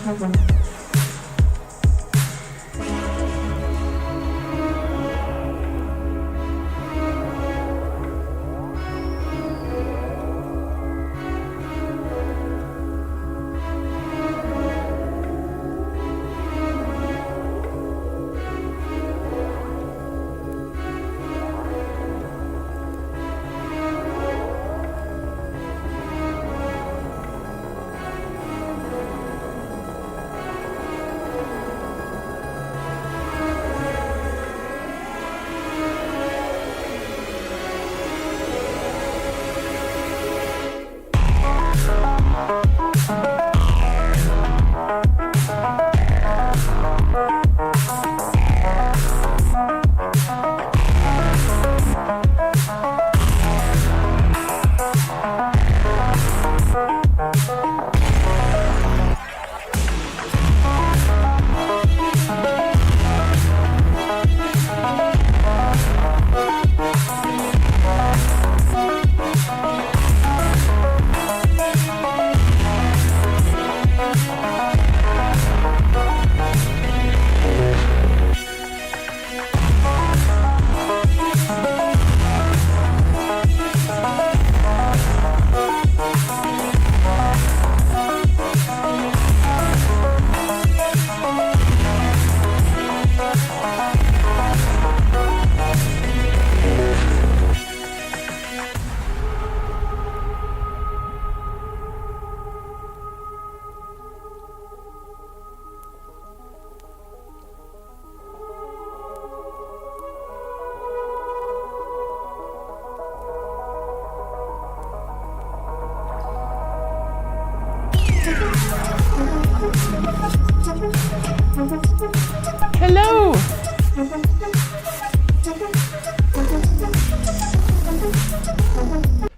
Hello!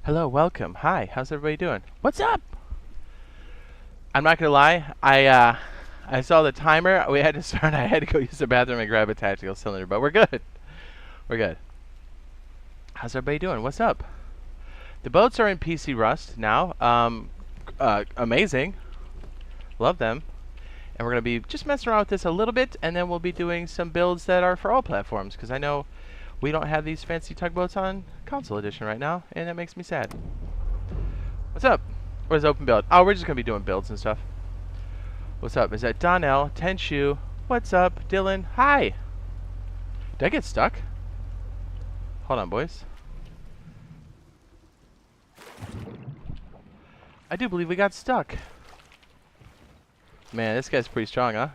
Hello, welcome. Hi, how's everybody doing? What's up? I'm not gonna lie, I saw the timer. We had to start. I had to go use the bathroom and grab a tactical cylinder, but we're good. We're good. How's everybody doing? What's up? The boats are in PC Rust now. Amazing. Love them. And we're going to be just messing around with this a little bit, and then we'll be doing some builds that are for all platforms, because I know we don't have these fancy tugboats on console edition right now, and that makes me sad. What's up? Where's open build? Oh, we're just going to be doing builds and stuff. What's up? Is that Donnell? Tenshu? What's up? Dylan? Hi! Did I get stuck? Hold on, boys. I do believe we got stuck. Man, this guy's pretty strong, huh?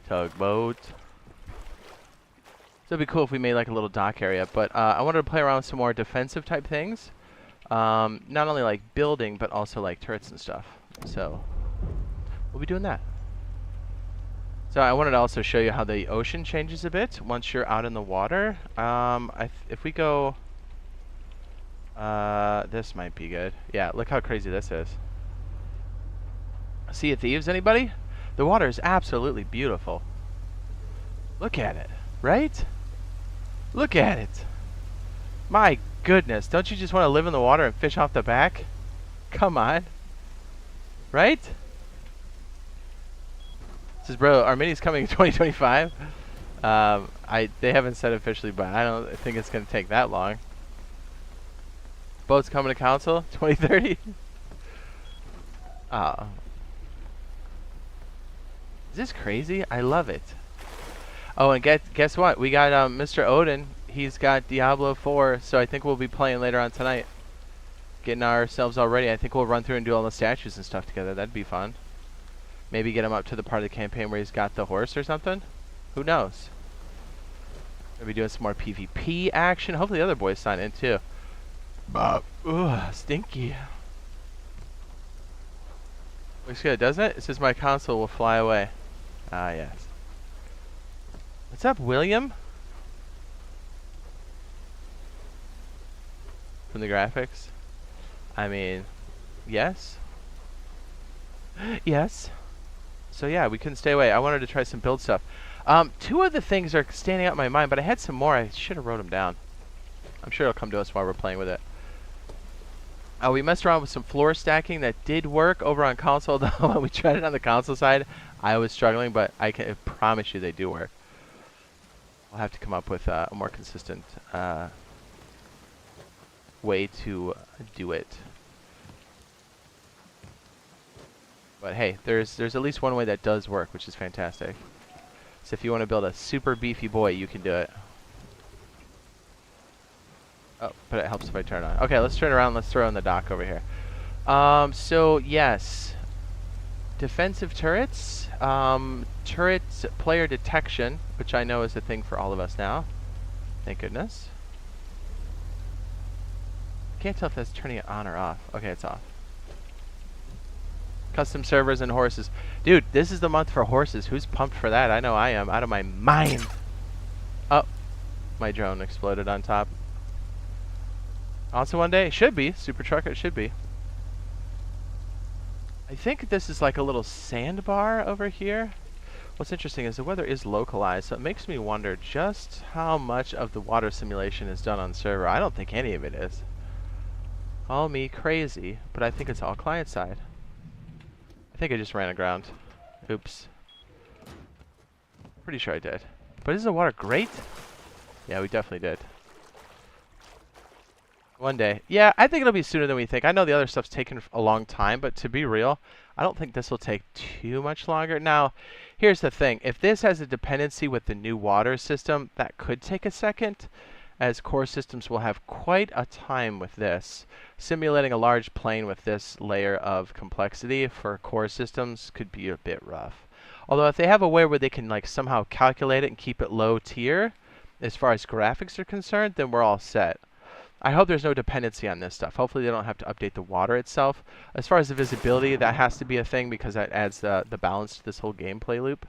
Tugboat. So it'd be cool if we made like a little dock area, but I wanted to play around with some more defensive type things. Not only like building, but also like turrets and stuff. So we'll be doing that. So I wanted to also show you how the ocean changes a bit once you're out in the water. If we go, this might be good. Yeah, look how crazy this is. Sea of Thieves, anybody? The water is absolutely beautiful. Look at it, right? Look at it. My goodness, don't you just want to live in the water and fish off the back? Come on. Right? Says, bro, our mini's coming in 2025. They haven't said officially, but I don't think it's going to take that long. Boat's coming to console 2030. Oh. Is this crazy? I love it. Oh, and guess what? We got Mr. Odin. He's got Diablo 4, so I think we'll be playing later on tonight. Getting ourselves all ready. I think we'll run through and do all the statues and stuff together. That'd be fun. Maybe get him up to the part of the campaign where he's got the horse or something. Who knows? We'll be doing some more PvP action. Hopefully the other boys sign in too. Ooh, stinky. Looks good, doesn't it? It says my console will fly away. Ah, yes. What's up, William? From the graphics? I mean, yes. Yes. So yeah, we couldn't stay away. I wanted to try some build stuff. Two of the things are standing out in my mind, but I had some more. I should have wrote them down. I'm sure it'll come to us while we're playing with it. We messed around with some floor stacking that did work over on console, though. When we tried it on the console side, I was struggling, but I can promise you they do work. We'll have to come up with a more consistent way to do it. But hey, there's at least one way that does work, which is fantastic. So if you want to build a super beefy boy, you can do it. Oh, but it helps if I turn it on. Okay, let's turn around. Let's throw in the dock over here. So yes, defensive turrets, turret player detection, which I know is a thing for all of us now. Thank goodness. Can't tell if that's turning it on or off. Okay, it's off. Custom servers and horses. Dude, this is the month for horses. Who's pumped for that? I know I am. Out of my mind. Oh, my drone exploded on top. Also one day, it should be. Super truck, it should be. I think this is like a little sandbar over here. What's interesting is the weather is localized, so it makes me wonder just how much of the water simulation is done on server. I don't think any of it is. Call me crazy, but I think it's all client side. I think I just ran aground. Oops. Pretty sure I did. But is the water great? Yeah, we definitely did. One day. Yeah, I think it'll be sooner than we think. I know the other stuff's taken a long time, but to be real, I don't think this will take too much longer. Now, here's the thing. If this has a dependency with the new water system, that could take a second, as core systems will have quite a time with this. Simulating a large plane with this layer of complexity for core systems could be a bit rough. Although if they have a way where they can like somehow calculate it and keep it low tier, as far as graphics are concerned, then we're all set. I hope there's no dependency on this stuff. Hopefully they don't have to update the water itself. As far as the visibility, that has to be a thing because that adds the balance to this whole gameplay loop.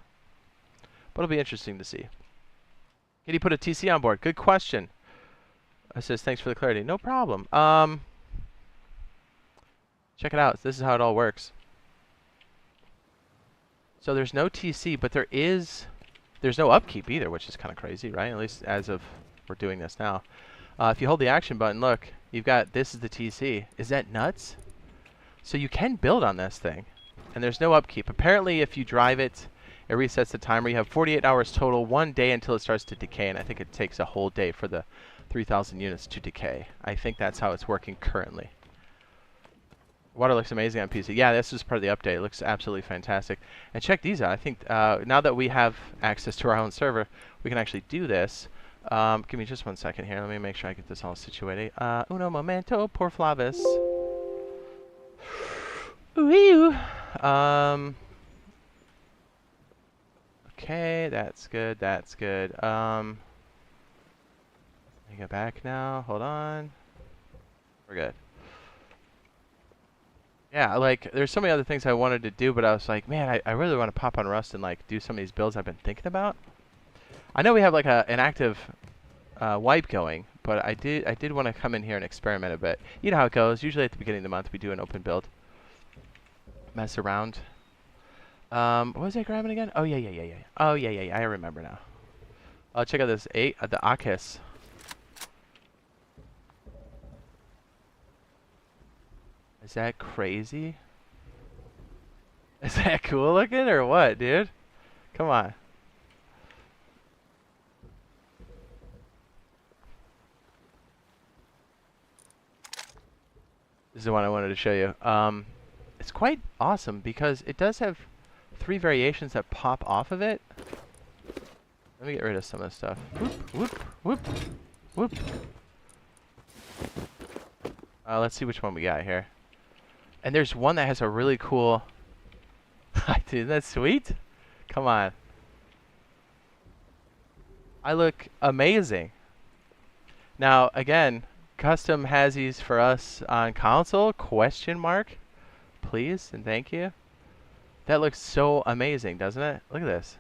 But it'll be interesting to see. Can you put a TC on board? Good question. It says, thanks for the clarity. No problem. Check it out. This is how it all works. So there's no TC, but there's no upkeep either, which is kind of crazy, right? At least as of we're doing this now. If you hold the action button, look, you've got, this is the TC. Is that nuts? So you can build on this thing, and there's no upkeep. Apparently, if you drive it, it resets the timer. You have 48 hours total, 1 day until it starts to decay, and I think it takes a whole day for the 3,000 units to decay. I think that's how it's working currently. Water looks amazing on PC. Yeah, this is part of the update. It looks absolutely fantastic. And check these out. I think now that we have access to our own server, we can actually do this. Give me just 1 second here. Let me make sure I get this all situated. Uno momento, por Flavis. Ooh. Okay, that's good. That's good. Let me get back now. Hold on. We're good. Yeah, like, there's so many other things I wanted to do, but I was like, man, I really want to pop on Rust and, like, do some of these builds I've been thinking about. I know we have, like, an active wipe going, but I did want to come in here and experiment a bit. You know how it goes. Usually at the beginning of the month, we do an open build. Mess around. What was I grabbing again? Oh, yeah. Oh, yeah. I remember now. Oh, check out this, the Akis. Is that crazy? Is that cool looking or what, dude? Come on. This is the one I wanted to show you. It's quite awesome because it does have 3 variations that pop off of it. Let me get rid of some of this stuff. Whoop. Let's see which one we got here. And there's one that has a really cool... Dude, isn't that sweet? Come on. I look amazing. Now, again, custom Hazzies for us on console? Question mark. Please and thank you. That looks so amazing, doesn't it? Look at this.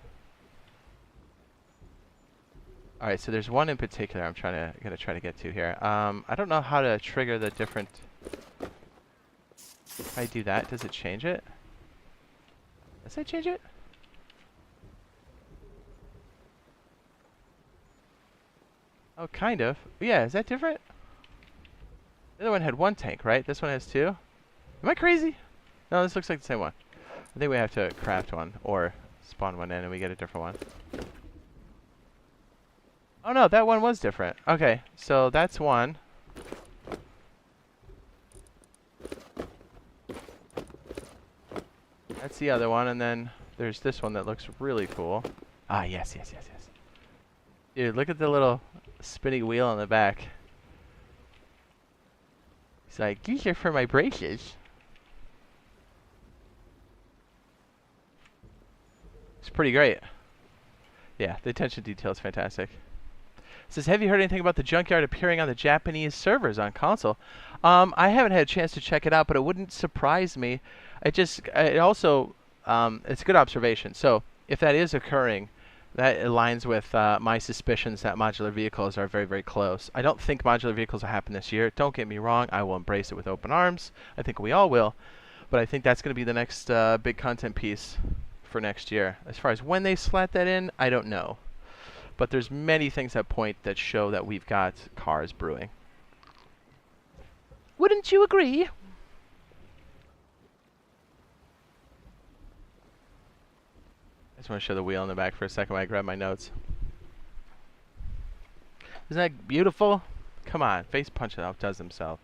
Alright, so there's one in particular I'm gonna try to get to here. I don't know how to trigger the different... If I do that, does it change it? Does it change it? Oh, kind of. Yeah, is that different? The other one had 1 tank, right? This one has 2? Am I crazy? No, this looks like the same one. I think we have to craft one or spawn one in and we get a different one. Oh no, that one was different. Okay, so that's one. That's the other one, and then there's this one that looks really cool. Ah, yes, yes, yes, yes. Dude, look at the little spinny wheel on the back. He's like, these are for my braces. It's pretty great. Yeah, the attention to detail is fantastic. It says, have you heard anything about the junkyard appearing on the Japanese servers on console? I haven't had a chance to check it out, but it wouldn't surprise me. It also, it's a good observation. So if that is occurring, that aligns with my suspicions that modular vehicles are very, very close. I don't think modular vehicles will happen this year. Don't get me wrong. I will embrace it with open arms. I think we all will. But I think that's going to be the next big content piece for next year. As far as when they slat that in, I don't know. But there's many things that point that show that we've got cars brewing. Wouldn't you agree? I just want to show the wheel in the back for a second while I grab my notes. Isn't that beautiful? Come on, face punch it outdoes himself.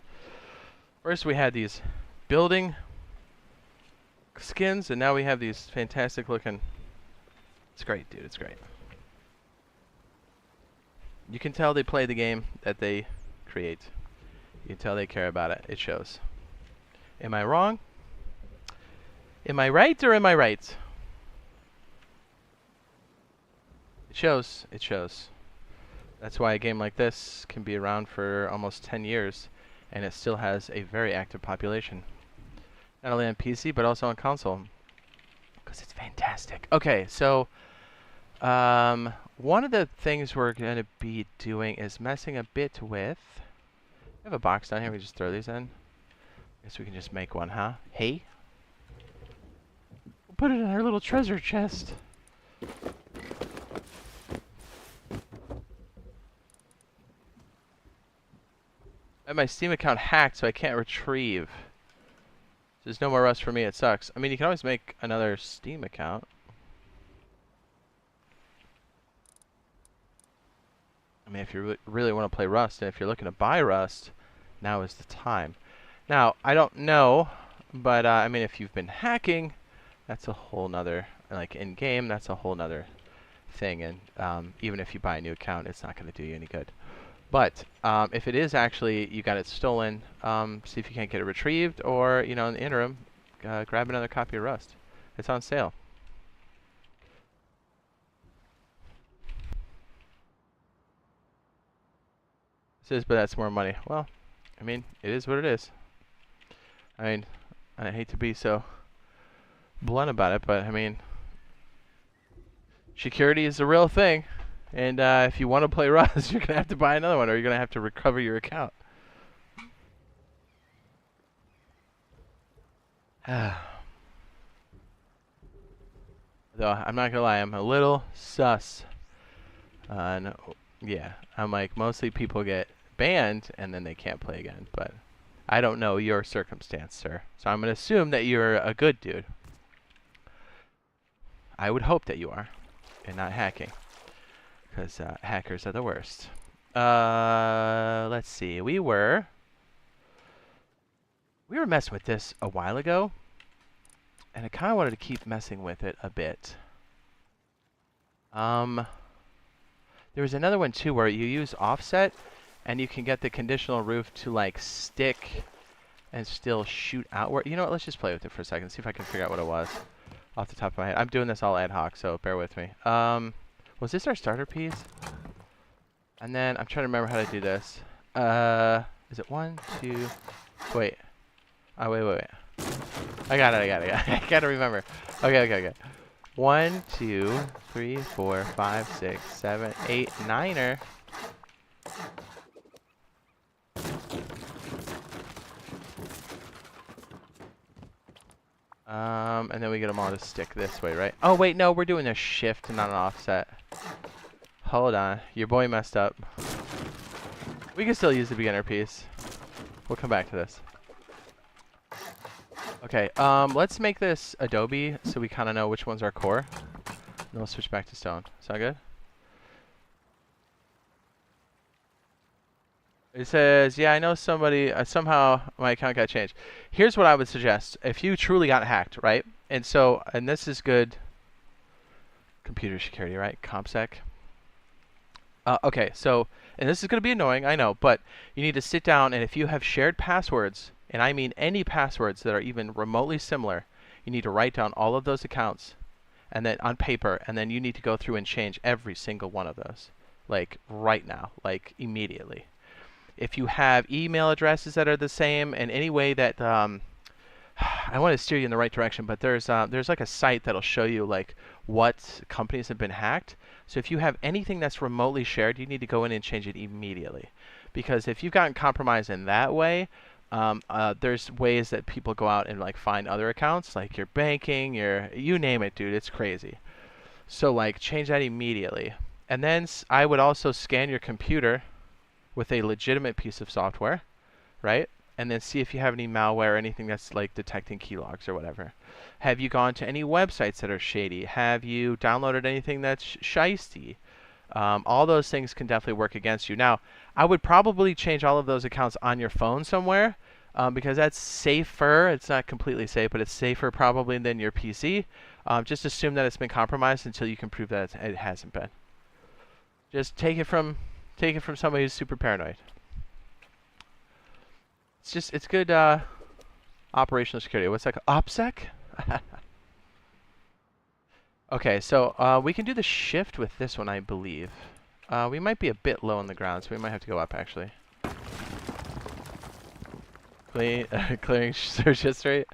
First we had these building skins, and now we have these fantastic looking... It's great, dude, it's great. You can tell they play the game that they create. You can tell they care about it. It shows. Am I wrong? Am I right or am I right? It shows. It shows. That's why a game like this can be around for almost 10 years and it still has a very active population. Not only on PC but also on console. Because it's fantastic. Okay, so one of the things we're going to be doing is messing a bit with... I have a box down here. We just throw these in. Guess we can just make one, huh? Hey? We'll put it in our little treasure chest. I have my Steam account hacked, so I can't retrieve. There's no more rust for me. It sucks. I mean, you can always make another Steam account. I mean, if you really want to play Rust, and if you're looking to buy Rust, now is the time. Now, I don't know, but I mean, if you've been hacking, that's a whole nother, like in-game, that's a whole nother thing. And even if you buy a new account, it's not going to do you any good. But if it is actually, you got it stolen, see if you can't get it retrieved, or, you know, in the interim, grab another copy of Rust. It's on sale. Says, but that's more money. Well, I mean, it is what it is. I mean, I hate to be so blunt about it, but I mean, security is a real thing, and if you want to play Rust, you're gonna have to buy another one, or you're gonna have to recover your account. Though I'm not gonna lie, I'm a little sus. No, yeah, I'm like, mostly people get banned and then they can't play again, but I don't know your circumstance, sir. So I'm going to assume that you're a good dude. I would hope that you are, and not hacking, because hackers are the worst. Let's see. We were messing with this a while ago, and I kind of wanted to keep messing with it a bit. There was another one too where you use offset and you can get the conditional roof to like stick and still shoot outward. You know what, let's just play with it for a second, see if I can figure out what it was off the top of my head. I'm doing this all ad hoc, so bear with me. Was this our starter piece? And then I'm trying to remember how to do this. Is it 1, 2, wait. Oh, wait. I got it. I gotta remember. Okay. 1, 2, 3, 4, 5, 6, 7, 8, 9er. And then we get them all to stick this way, right? Oh, wait, no, we're doing a shift, not an offset. Hold on. Your boy messed up. We can still use the beginner piece. We'll come back to this. Okay, let's make this Adobe so we kind of know which one's our core. Then we'll switch back to stone. Sound good? It says, yeah, I know somebody, somehow my account got changed. Here's what I would suggest. If you truly got hacked, right? And this is good computer security, right? CompSec. Okay, so, and this is going to be annoying, I know, but you need to sit down, and if you have shared passwords, and I mean any passwords that are even remotely similar, you need to write down all of those accounts and then on paper, and then you need to go through and change every single one of those, like right now, like immediately. If you have email addresses that are the same, and any way that I want to steer you in the right direction, but there's like a site that'll show you like what companies have been hacked. So if you have anything that's remotely shared, you need to go in and change it immediately, because if you've gotten compromised in that way, there's ways that people go out and like find other accounts, like your banking, you name it, dude. It's crazy. So like change that immediately, and then I would also scan your computer with a legitimate piece of software, right? And then see if you have any malware or anything that's like detecting keylogs or whatever. Have you gone to any websites that are shady? Have you downloaded anything that's shisty? All those things can definitely work against you. Now, I would probably change all of those accounts on your phone somewhere, because that's safer. It's not completely safe, but it's safer probably than your PC. Just assume that it's been compromised until you can prove that it hasn't been. Just take it from somebody who's super paranoid. It's good operational security. What's that called? OPSEC? Okay, so we can do the shift with this one, I believe. We might be a bit low on the ground, so we might have to go up, actually. Clearing search history,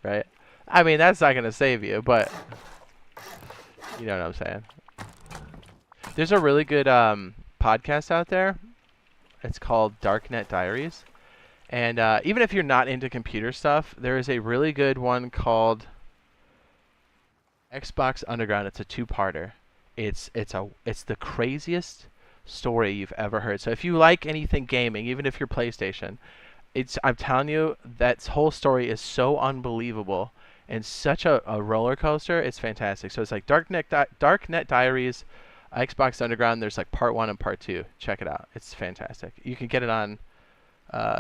right? I mean, that's not going to save you, but you know what I'm saying. There's a really good podcast out there. It's called Darknet Diaries. And even if you're not into computer stuff, there is a really good one called Xbox Underground. It's a two-parter. It's the craziest story you've ever heard. So if you like anything gaming, even if you're PlayStation, I'm telling you, that whole story is so unbelievable and such a roller coaster. It's fantastic. So it's like Darknet Diaries, Xbox Underground. There's like part 1 and part 2. Check it out. It's fantastic. You can get it on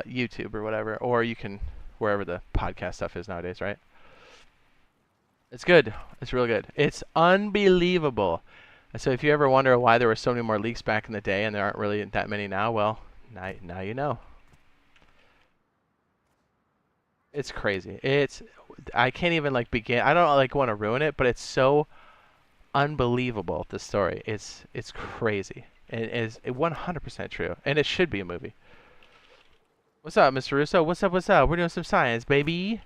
YouTube or whatever, or you can wherever the podcast stuff is nowadays, right? It's good. It's real good. It's unbelievable. So if you ever wonder why there were so many more leaks back in the day and there aren't really that many now, well, now you know. It's crazy. I can't even like begin. I don't like want to ruin it, but it's so unbelievable, the story. It's crazy. And it is 100% true, and it should be a movie. What's up, Mr. Russo? What's up? We're doing some science, baby.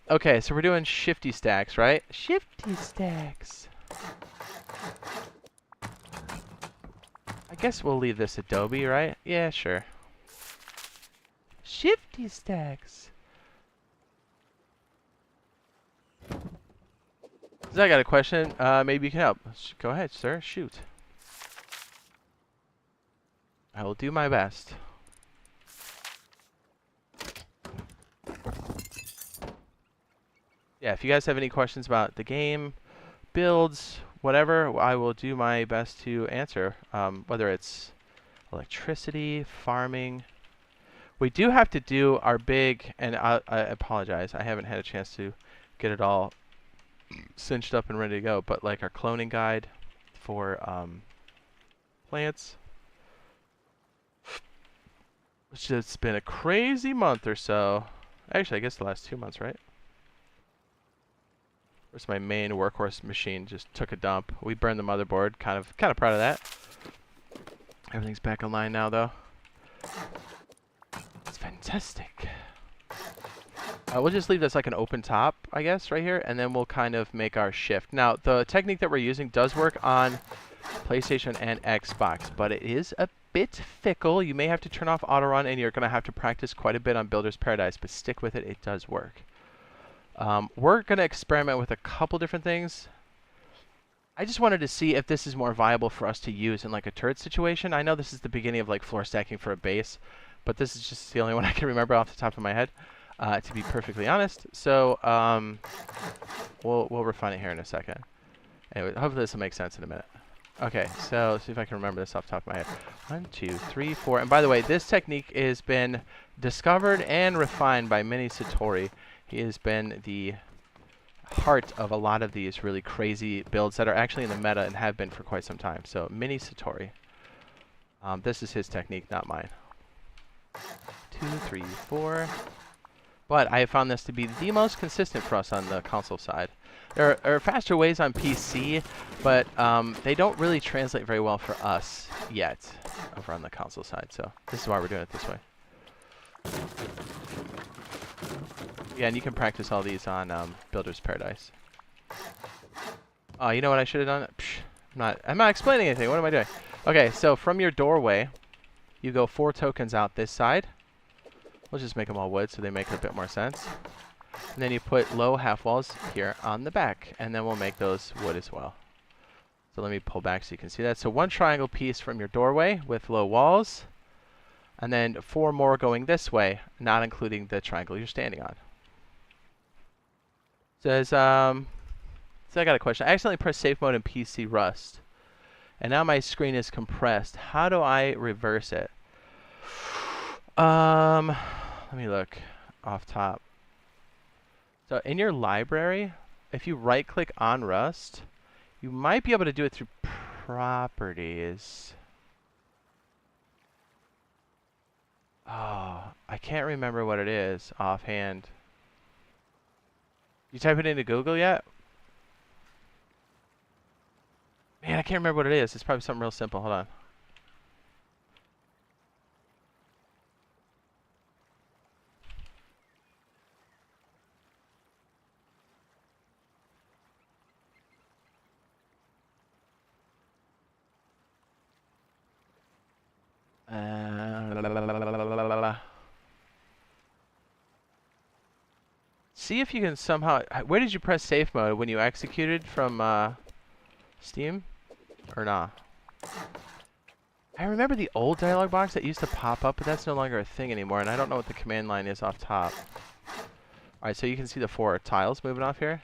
Okay, so we're doing shifty stacks, right? Shifty stacks. I guess we'll leave this Adobe, right? Yeah, sure. Shifty stacks. So I got a question. Maybe you can help. Go ahead, sir. Shoot. I will do my best. Yeah, if you guys have any questions about the game, builds, whatever, I will do my best to answer. Whether it's electricity, farming. We do have to do our big, and I apologize, I haven't had a chance to get it all cinched up and ready to go, but like our cloning guide for plants. It's just been a crazy month or so. Actually, I guess the last 2 months, right? Where's my main workhorse machine? Just took a dump. We burned the motherboard. Kind of proud of that. Everything's back online now, though. It's fantastic. We'll just leave this like an open top, I guess, right here, and then we'll kind of make our shift. Now, the technique that we're using does work on PlayStation and Xbox, but it is a bit fickle. You may have to turn off auto run, and you're going to have to practice quite a bit on Builder's Paradise, but stick with it. It does work. We're going to experiment with a couple different things. I just wanted to see if this is more viable for us to use in like a turret situation. I know this is the beginning of like floor stacking for a base, but this is just the only one I can remember off the top of my head, to be perfectly honest. So we'll refine it here in a second. Anyway, hopefully this will make sense in a minute. Okay, so let's see if I can remember this off the top of my head. 1, 2, 3, 4. And by the way, this technique has been discovered and refined by Mini Satori. He has been the heart of a lot of these really crazy builds that are actually in the meta and have been for quite some time. So Mini Satori. This is his technique, not mine. 2, 3, 4. But I have found this to be the most consistent for us on the console side. There are faster ways on PC, but they don't really translate very well for us yet over on the console side. So this is why we're doing it this way. Yeah, and you can practice all these on Builder's Paradise. Oh, you know what I should have done? Psh, I'm not explaining anything. What am I doing? Okay, so from your doorway, you go 4 tokens out this side. We'll just make them all wood so they make a bit more sense. And then you put low half walls here on the back, and then we'll make those wood as well. So let me pull back so you can see that. So 1 triangle piece from your doorway with low walls, and then 4 more going this way, not including the triangle you're standing on. Says, so I got a question. I accidentally pressed safe mode in PC Rust, and now my screen is compressed. How do I reverse it? Let me look off top. So in your library, if you right-click on Rust, you might be able to do it through properties. Oh, I can't remember what it is offhand. You type it into Google yet? Man, I can't remember what it is. It's probably something real simple. Hold on. See if you can somehow... Where did you press safe mode? When you executed from Steam? Or not? I remember the old dialog box that used to pop up, but that's no longer a thing anymore, and I don't know what the command line is off top. Alright, so you can see the 4 tiles moving off here.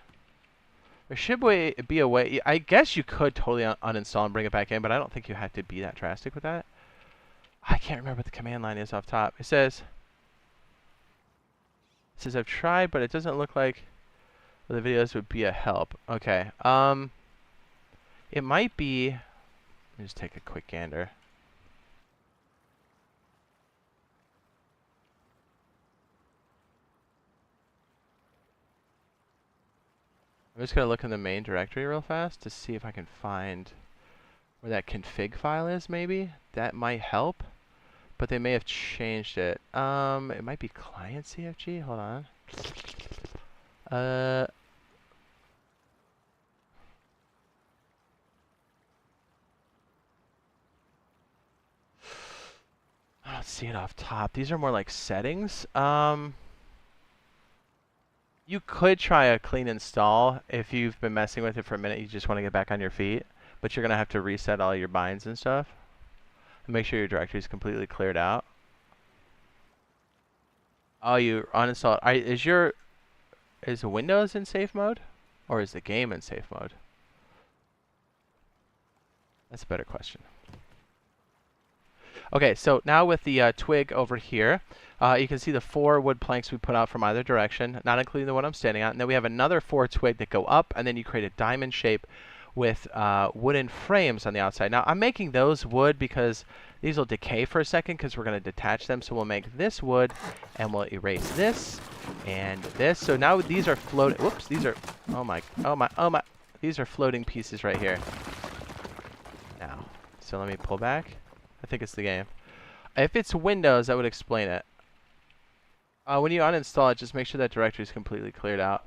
There should be a way... I guess you could totally uninstall and bring it back in, but I don't think you have to be that drastic with that. I can't remember what the command line is off top. It says I've tried, but it doesn't look like the videos would be a help. Okay. It might be... Let me just take a quick gander. I'm just going to look in the main directory real fast to see if I can find where that config file is, maybe. That might help. But they may have changed it. It might be client CFG. Hold on. I don't see it off top. These are more like settings. You could try a clean install if you've been messing with it for a minute. You just want to get back on your feet, but you're gonna have to reset all your binds and stuff. And make sure your directory is completely cleared out. Oh, you uninstalled. Is Windows in safe mode, or is the game in safe mode? That's a better question. Okay, so now with the twig over here, you can see the 4 wood planks we put out from either direction, not including the one I'm standing on. And then we have another 4 twig that go up, and then you create a diamond shape with wooden frames on the outside. Now, I'm making those wood because these will decay for a second because we're going to detach them. So we'll make this wood, and we'll erase this and this. So now these are floating. Whoops, these are, oh my. These are floating pieces right here. Now, so let me pull back. I think it's the game. If it's Windows, that would explain it. When you uninstall it, just make sure that directory is completely cleared out.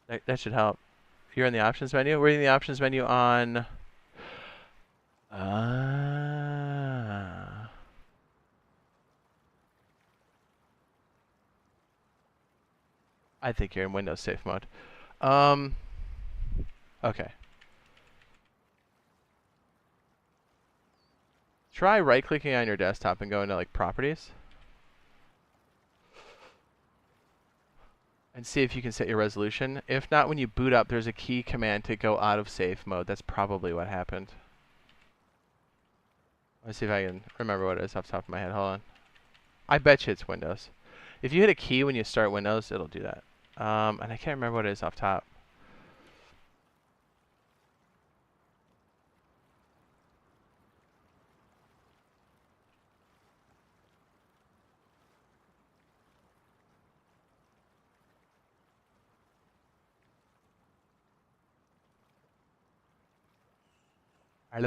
That should help. You're in the options menu. We're in the options menu on... I think you're in Windows safe mode. Okay. Try right-clicking on your desktop and go into like properties. And see if you can set your resolution. If not, when you boot up, there's a key command to go out of safe mode. That's probably what happened. Let's see if I can remember what it is off the top of my head. Hold on. I bet you it's Windows. If you hit a key when you start Windows, it'll do that. And I can't remember what it is off top. I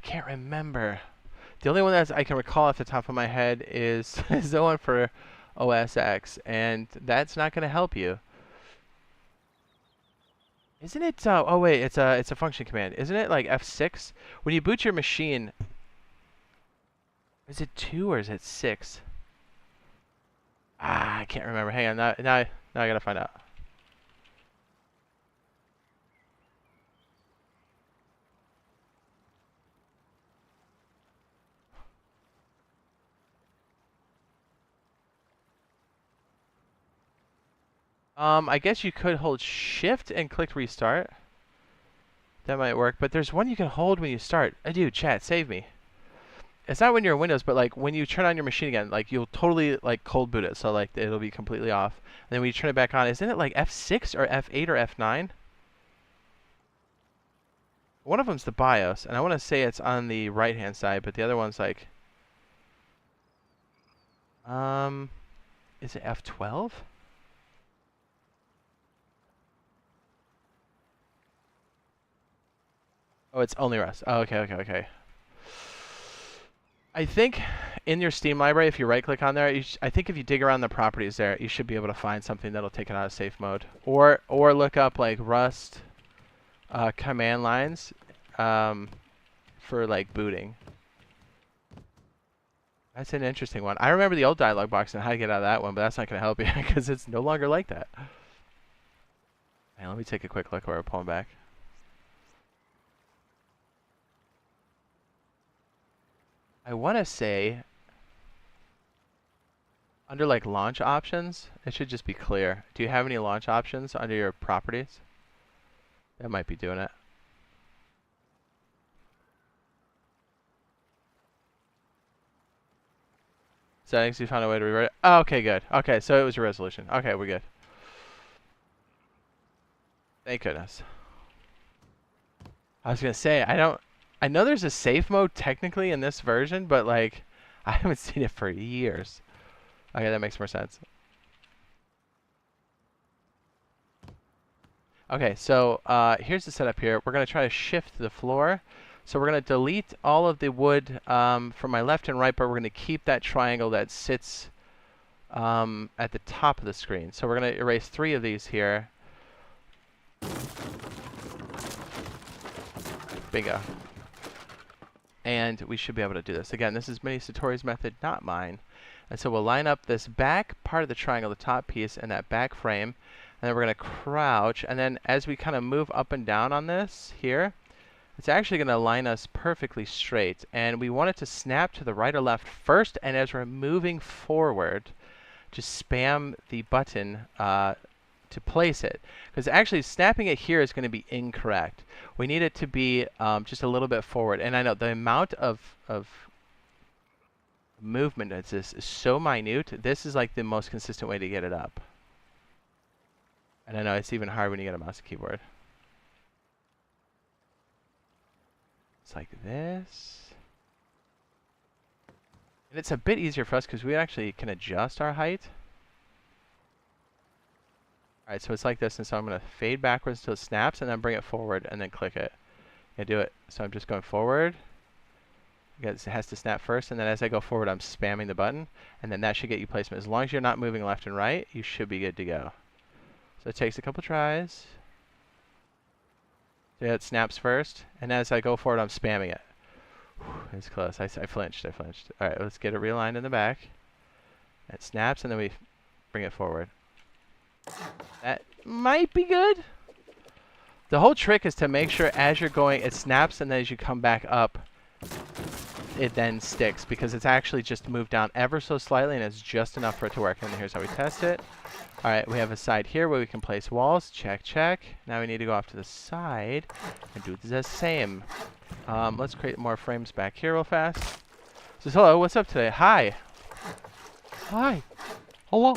can't remember. The only one that I can recall off the top of my head is the one for OS X, and that's not going to help you. Isn't it? Oh wait, it's a function command. Isn't it like F6 when you boot your machine? Is it 2 or is it 6? I can't remember. Hang on, now I gotta find out. I guess you could hold Shift and click restart. That might work, but there's one you can hold when you start. Dude, chat, save me. It's not when you're in Windows, but like when you turn on your machine again, like you'll totally like cold boot it, so like it'll be completely off. And then when you turn it back on, isn't it like F6 or F8 or F9? One of them's the BIOS, and I want to say it's on the right-hand side, but the other one's like, is it F12? Oh, it's only Rust. Oh, okay. I think in your Steam library, if you right-click on there, I think if you dig around the properties there, you should be able to find something that'll take it out of safe mode. Or look up like Rust command lines for like booting. That's an interesting one. I remember the old dialog box and how to get out of that one, but that's not going to help you because it's no longer like that. Hey, let me take a quick look where we're pulling back. I want to say under like launch options, it should just be clear. Do you have any launch options under your properties? That might be doing it. Settings, you found a way to revert it. Oh, okay, good. Okay, so it was your resolution. Okay, we're good. Thank goodness. I was gonna say, I know there's a safe mode technically in this version, but like, I haven't seen it for years. Okay, that makes more sense. Okay, so here's the setup here. We're gonna try to shift the floor. So we're gonna delete all of the wood from my left and right, but we're gonna keep that triangle that sits at the top of the screen. So we're gonna erase 3 of these here. Bingo. And we should be able to do this. Again, this is Mini Satori's method, not mine. And so we'll line up this back part of the triangle, the top piece, and that back frame. And then we're going to crouch. And then as we kind of move up and down on this here, it's actually going to line us perfectly straight. And we want it to snap to the right or left first. And as we're moving forward, just spam the button to place it. Because actually snapping it here is going to be incorrect. We need it to be just a little bit forward. And I know the amount of movement is so minute. This is like the most consistent way to get it up. And I know it's even hard when you get a mouse and keyboard. It's like this. And it's a bit easier for us because we actually can adjust our height. Alright, so it's like this, and so I'm going to fade backwards until it snaps, and then bring it forward, and then click it. And do it. So I'm just going forward. Because it has to snap first, and then as I go forward, I'm spamming the button, and then that should get you placement. As long as you're not moving left and right, you should be good to go. So it takes a couple tries. So yeah, it snaps first, and as I go forward, I'm spamming it. Whew, it's close. I flinched. Alright, let's get it realigned in the back. It snaps, and then we bring it forward. That might be good. The whole trick is to make sure as you're going, it snaps, and then as you come back up, it then sticks, because it's actually just moved down ever so slightly, and it's just enough for it to work. And here's how we test it. All right, we have a side here where we can place walls. Check, check. Now we need to go off to the side and do the same. Let's create more frames back here real fast. Says, hello, what's up today? Hi. Hi. Hello.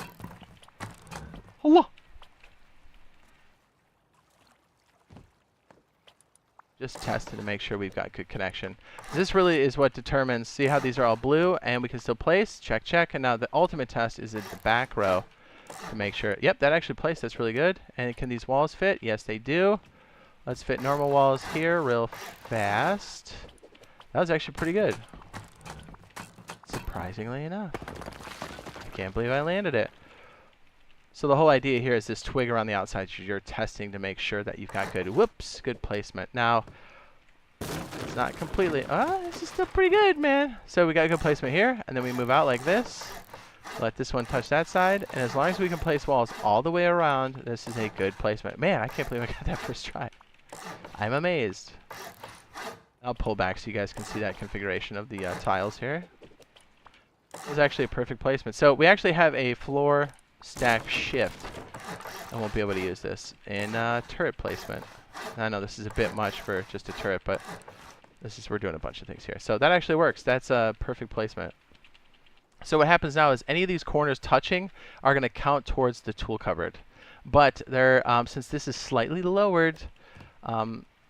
Hello. Just testing to make sure we've got good connection. This really is what determines, see how these are all blue and we can still place? Check, check. And now the ultimate test is in the back row to make sure. Yep, that actually placed. That's really good. And can these walls fit? Yes, they do. Let's fit normal walls here real fast. That was actually pretty good. Surprisingly enough. I can't believe I landed it. So the whole idea here is this twig around the outside. You're testing to make sure that you've got good placement. Now, it's not completely, this is still pretty good, man. So we got good placement here, and then we move out like this. Let this one touch that side, and as long as we can place walls all the way around, this is a good placement. Man, I can't believe I got that first try. I'm amazed. I'll pull back so you guys can see that configuration of the tiles here. It was actually a perfect placement. So we actually have a floor stack shift. I won't be able to use this in turret placement. I know this is a bit much for just a turret, but we're doing a bunch of things here. So that actually works. That's a perfect placement. So what happens now is any of these corners touching are going to count towards the tool cupboard. But they're, since this is slightly lowered,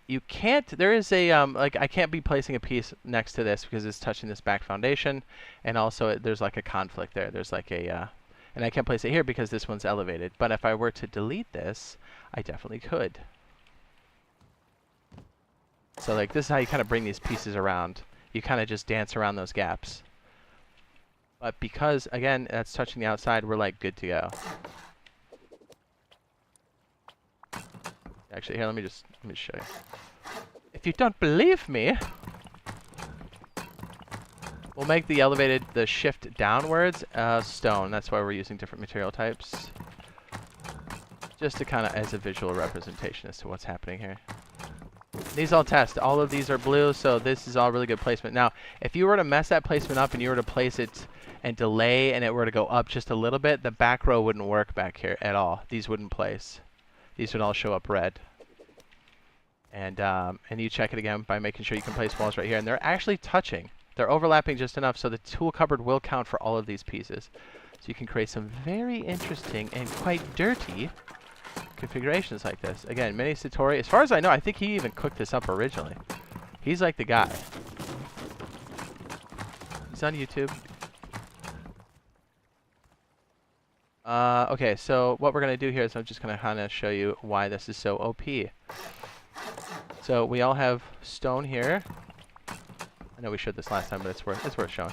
you can't, there is a, like I can't be placing a piece next to this because it's touching this back foundation. And also there's like a conflict there. There's like a, and I can't place it here because this one's elevated. But if I were to delete this, I definitely could. So like this is how you kind of bring these pieces around. You kind of just dance around those gaps. But because, again, that's touching the outside, we're like good to go. Actually, here, let me show you. If you don't believe me, we'll make the shift downwards stone. That's why we're using different material types. Just to kind of as a visual representation as to what's happening here. These all test. All of these are blue, so this is all really good placement. Now, if you were to mess that placement up and you were to place it and delay and it were to go up just a little bit, the back row wouldn't work back here at all. These wouldn't place. These would all show up red. And you check it again by making sure you can place walls right here. And they're actually touching. They're overlapping just enough so the tool cupboard will count for all of these pieces. So you can create some very interesting and quite dirty configurations like this. Again, Mini Satori, as far as I know, I think he even cooked this up originally. He's like the guy. He's on YouTube. Okay, so what we're going to do here is I'm just going to kind of show you why this is so OP. So we all have stone here. I know we showed this last time, but it's worth showing.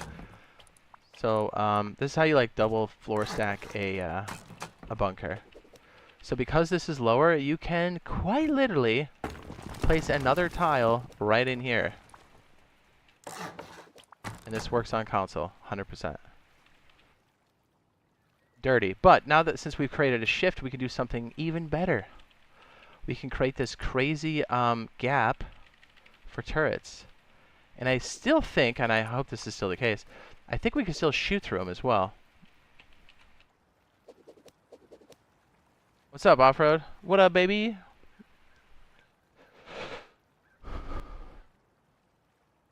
So this is how you like double floor stack a bunker. So because this is lower, you can quite literally place another tile right in here. And this works on console, 100%. Dirty. But now that since we've created a shift, we can do something even better. We can create this crazy gap for turrets. And I still think, and I hope this is still the case, I think we can still shoot through them as well. What's up, Off-Road? What up, baby?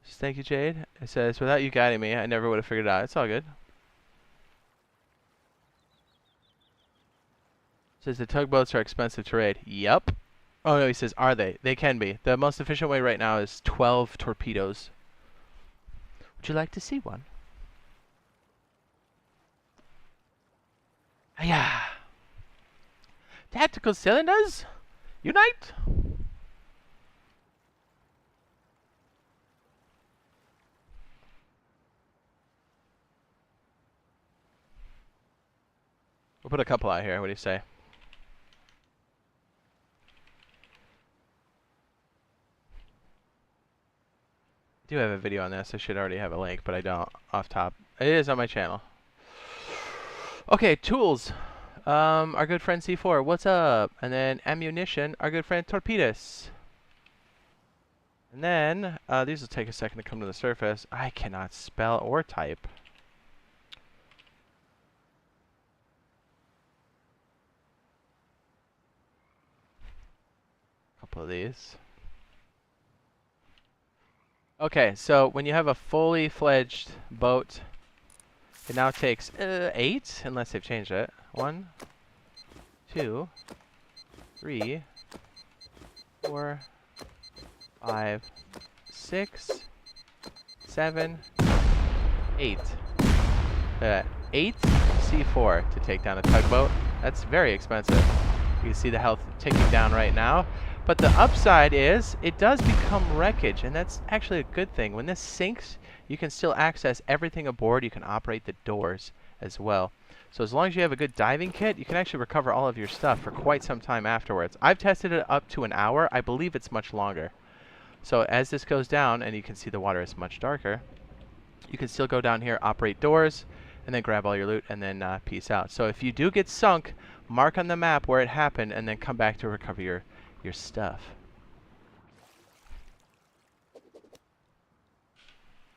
Thank you, Jade. It says, without you guiding me, I never would have figured it out. It's all good. It says the tugboats are expensive to raid. Yup. Oh, no, he says, are they? They can be. The most efficient way right now is 12 torpedoes. Would you like to see one? Yeah. Tactical cylinders, unite! We'll put a couple out here. What do you say? I do have a video on this. I should already have a link, but I don't off top. It is on my channel. Okay, tools. Our good friend C4, what's up? And then ammunition, our good friend Torpedos. And then, these will take a second to come to the surface. I cannot spell or type. A couple of these. Okay, so when you have a fully fledged boat, it now takes 8, unless they've changed it. 1, 2, 3, 4, 5, 6, 7, 8. 8 C4 to take down a tugboat. That's very expensive. You can see the health ticking down right now. But the upside is it does become wreckage, and that's actually a good thing. When this sinks, you can still access everything aboard. You can operate the doors as well. So as long as you have a good diving kit, you can actually recover all of your stuff for quite some time afterwards. I've tested it up to an hour. I believe it's much longer. So as this goes down, and you can see the water is much darker, you can still go down here, operate doors, and then grab all your loot, and then peace out. So if you do get sunk, mark on the map where it happened, and then come back to recover your stuff.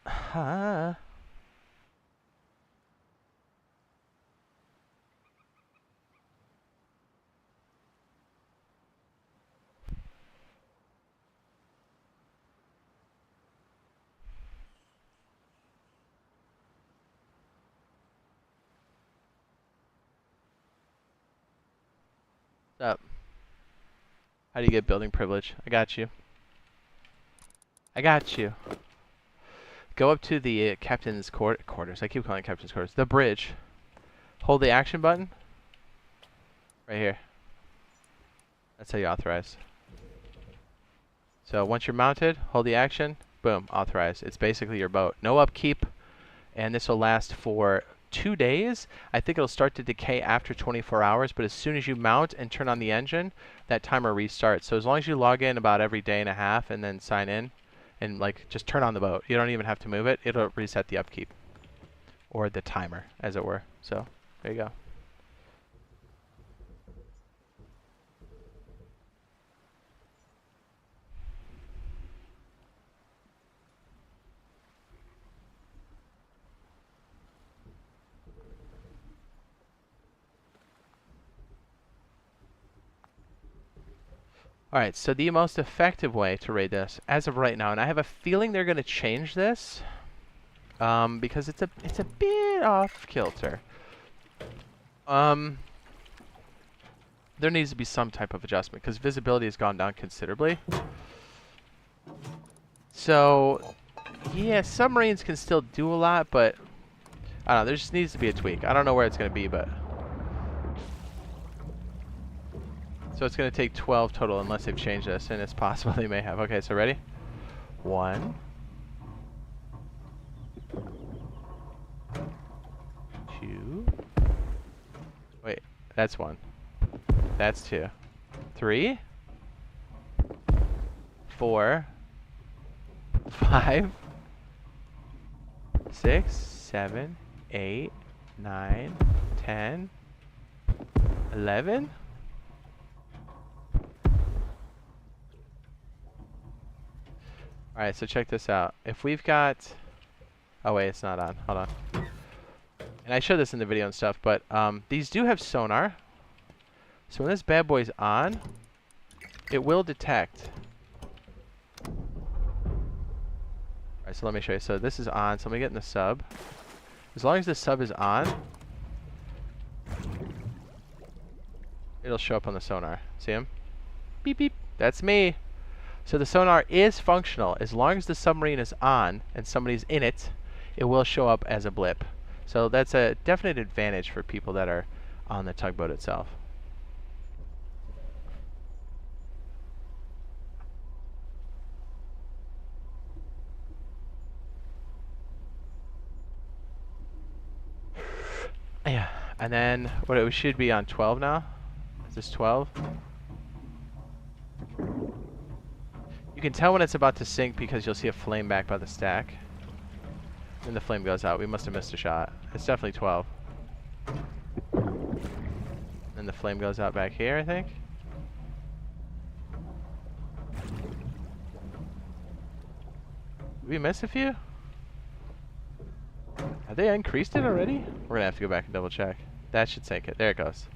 Huh. What's up? How do you get building privilege? I got you. I got you. Go up to the captain's quarters. I keep calling it captain's quarters. The bridge. Hold the action button. Right here. That's how you authorize. So once you're mounted, hold the action. Boom. Authorize. It's basically your boat. No upkeep. And this will last for 2 days. I think it'll start to decay after 24 hours, but as soon as you mount and turn on the engine, that timer restarts. So as long as you log in about every day and a half and then sign in and like just turn on the boat, you don't even have to move it. It'll reset the upkeep or the timer, as it were. So there you go. Alright, so the most effective way to raid this, as of right now, and I have a feeling they're going to change this, because it's a bit off kilter. There needs to be some type of adjustment, because visibility has gone down considerably. So, yeah, submarines can still do a lot, but, I don't know, there just needs to be a tweak. I don't know where it's going to be, but... So it's going to take 12 total unless they've changed this, and it's possible they may have. Okay, so ready? 1, 2. Wait, that's 1. That's 2. 3, 4, 5, 6, 7, 8, 9, 10, 11. Alright, so check this out. If we've got... Oh wait, it's not on. Hold on. And I showed this in the video and stuff, but these do have sonar. So when this bad boy's on, it will detect. Alright, so let me show you. So this is on, so let me get in the sub. As long as the sub is on, it'll show up on the sonar. See him? Beep beep. That's me. So the sonar is functional. As long as the submarine is on and somebody's in it, it will show up as a blip. So that's a definite advantage for people that are on the tugboat itself. Yeah, and then what it should be on 12 now. Is this 12? You can tell when it's about to sink because you'll see a flame back by the stack. And the flame goes out. We must have missed a shot. It's definitely 12. And the flame goes out back here, I think. Did we miss a few? Have they increased it already? We're gonna have to go back and double check. That should sink it. There it goes.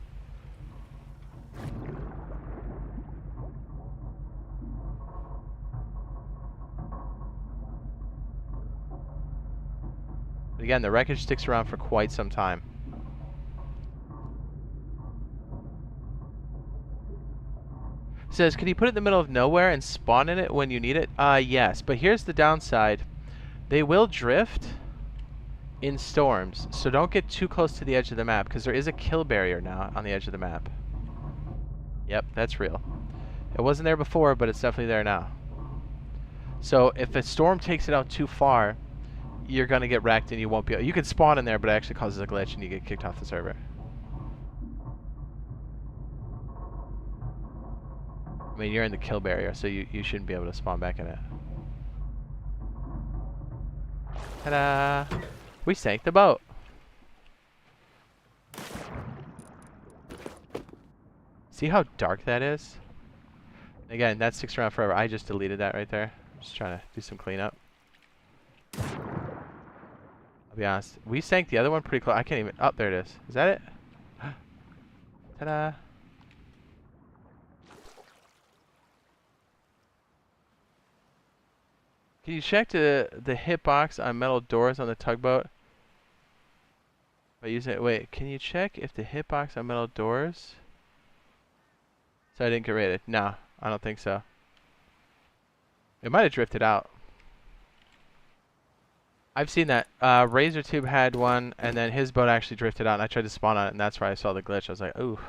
Again, the wreckage sticks around for quite some time. It says, can you put it in the middle of nowhere and spawn in it when you need it? Yes, but here's the downside. They will drift in storms, so don't get too close to the edge of the map, because there is a kill barrier now on the edge of the map. Yep, that's real. It wasn't there before, but it's definitely there now. So if a storm takes it out too far, you're going to get wrecked and you won't be able... You can spawn in there, but it actually causes a glitch and you get kicked off the server. I mean, you're in the kill barrier, so you shouldn't be able to spawn back in it. Ta-da! We sank the boat. See how dark that is? Again, that sticks around forever. I just deleted that right there. I'm just trying to do some cleanup. I'll be honest. We sank the other one pretty close. I can't even... Oh, there it is. Is that it? Ta-da! Can you check the hitbox on metal doors on the tugboat? By using it... Wait, can you check if the hitbox on metal doors... So I didn't get rated. No, I don't think so. It might have drifted out. I've seen that. RazorTube had one, and then his boat actually drifted out, and I tried to spawn on it, and that's where I saw the glitch. I was like, ooh.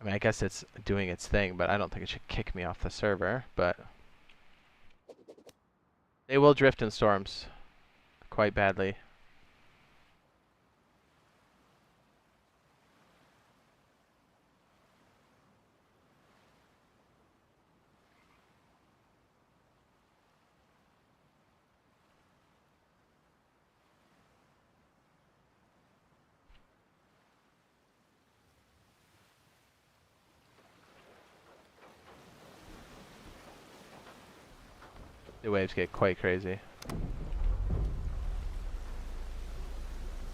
I mean, I guess it's doing its thing, but I don't think it should kick me off the server, but... They will drift in storms. Quite badly. The waves get quite crazy.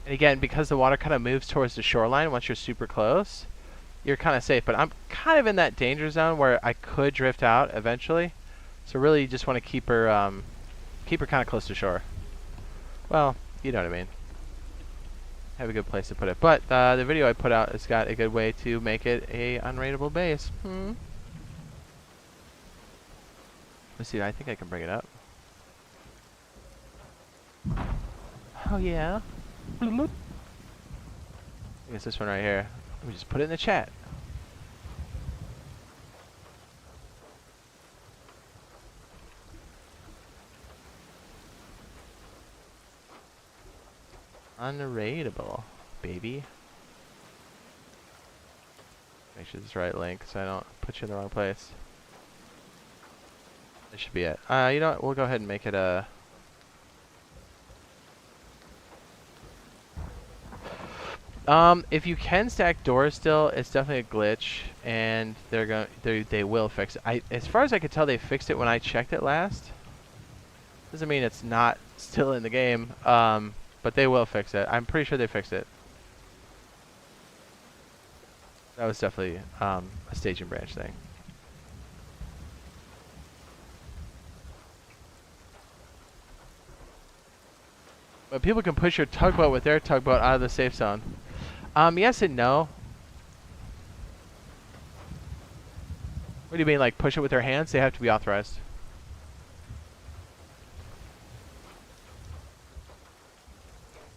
And again, because the water kind of moves towards the shoreline once you're super close, you're kind of safe. But I'm kind of in that danger zone where I could drift out eventually. So really you just want to keep her kind of close to shore. Well, you know what I mean. Have a good place to put it. But the video I put out has got a good way to make it a unrateable base. Let's see, I think I can bring it up. Oh yeah. I guess this one right here. Let me just put it in the chat. Unrateable, baby. Make sure it's the right link so I don't put you in the wrong place. This should be it. You know what? We'll go ahead and make it a... if you can stack doors still, it's definitely a glitch, and they will fix it. As far as I could tell, they fixed it when I checked it last. Doesn't mean it's not still in the game, but they will fix it. I'm pretty sure they fixed it. That was definitely a staging branch thing. But people can push your tugboat with their tugboat out of the safe zone. Yes and no. What do you mean, like push it with their hands? They have to be authorized.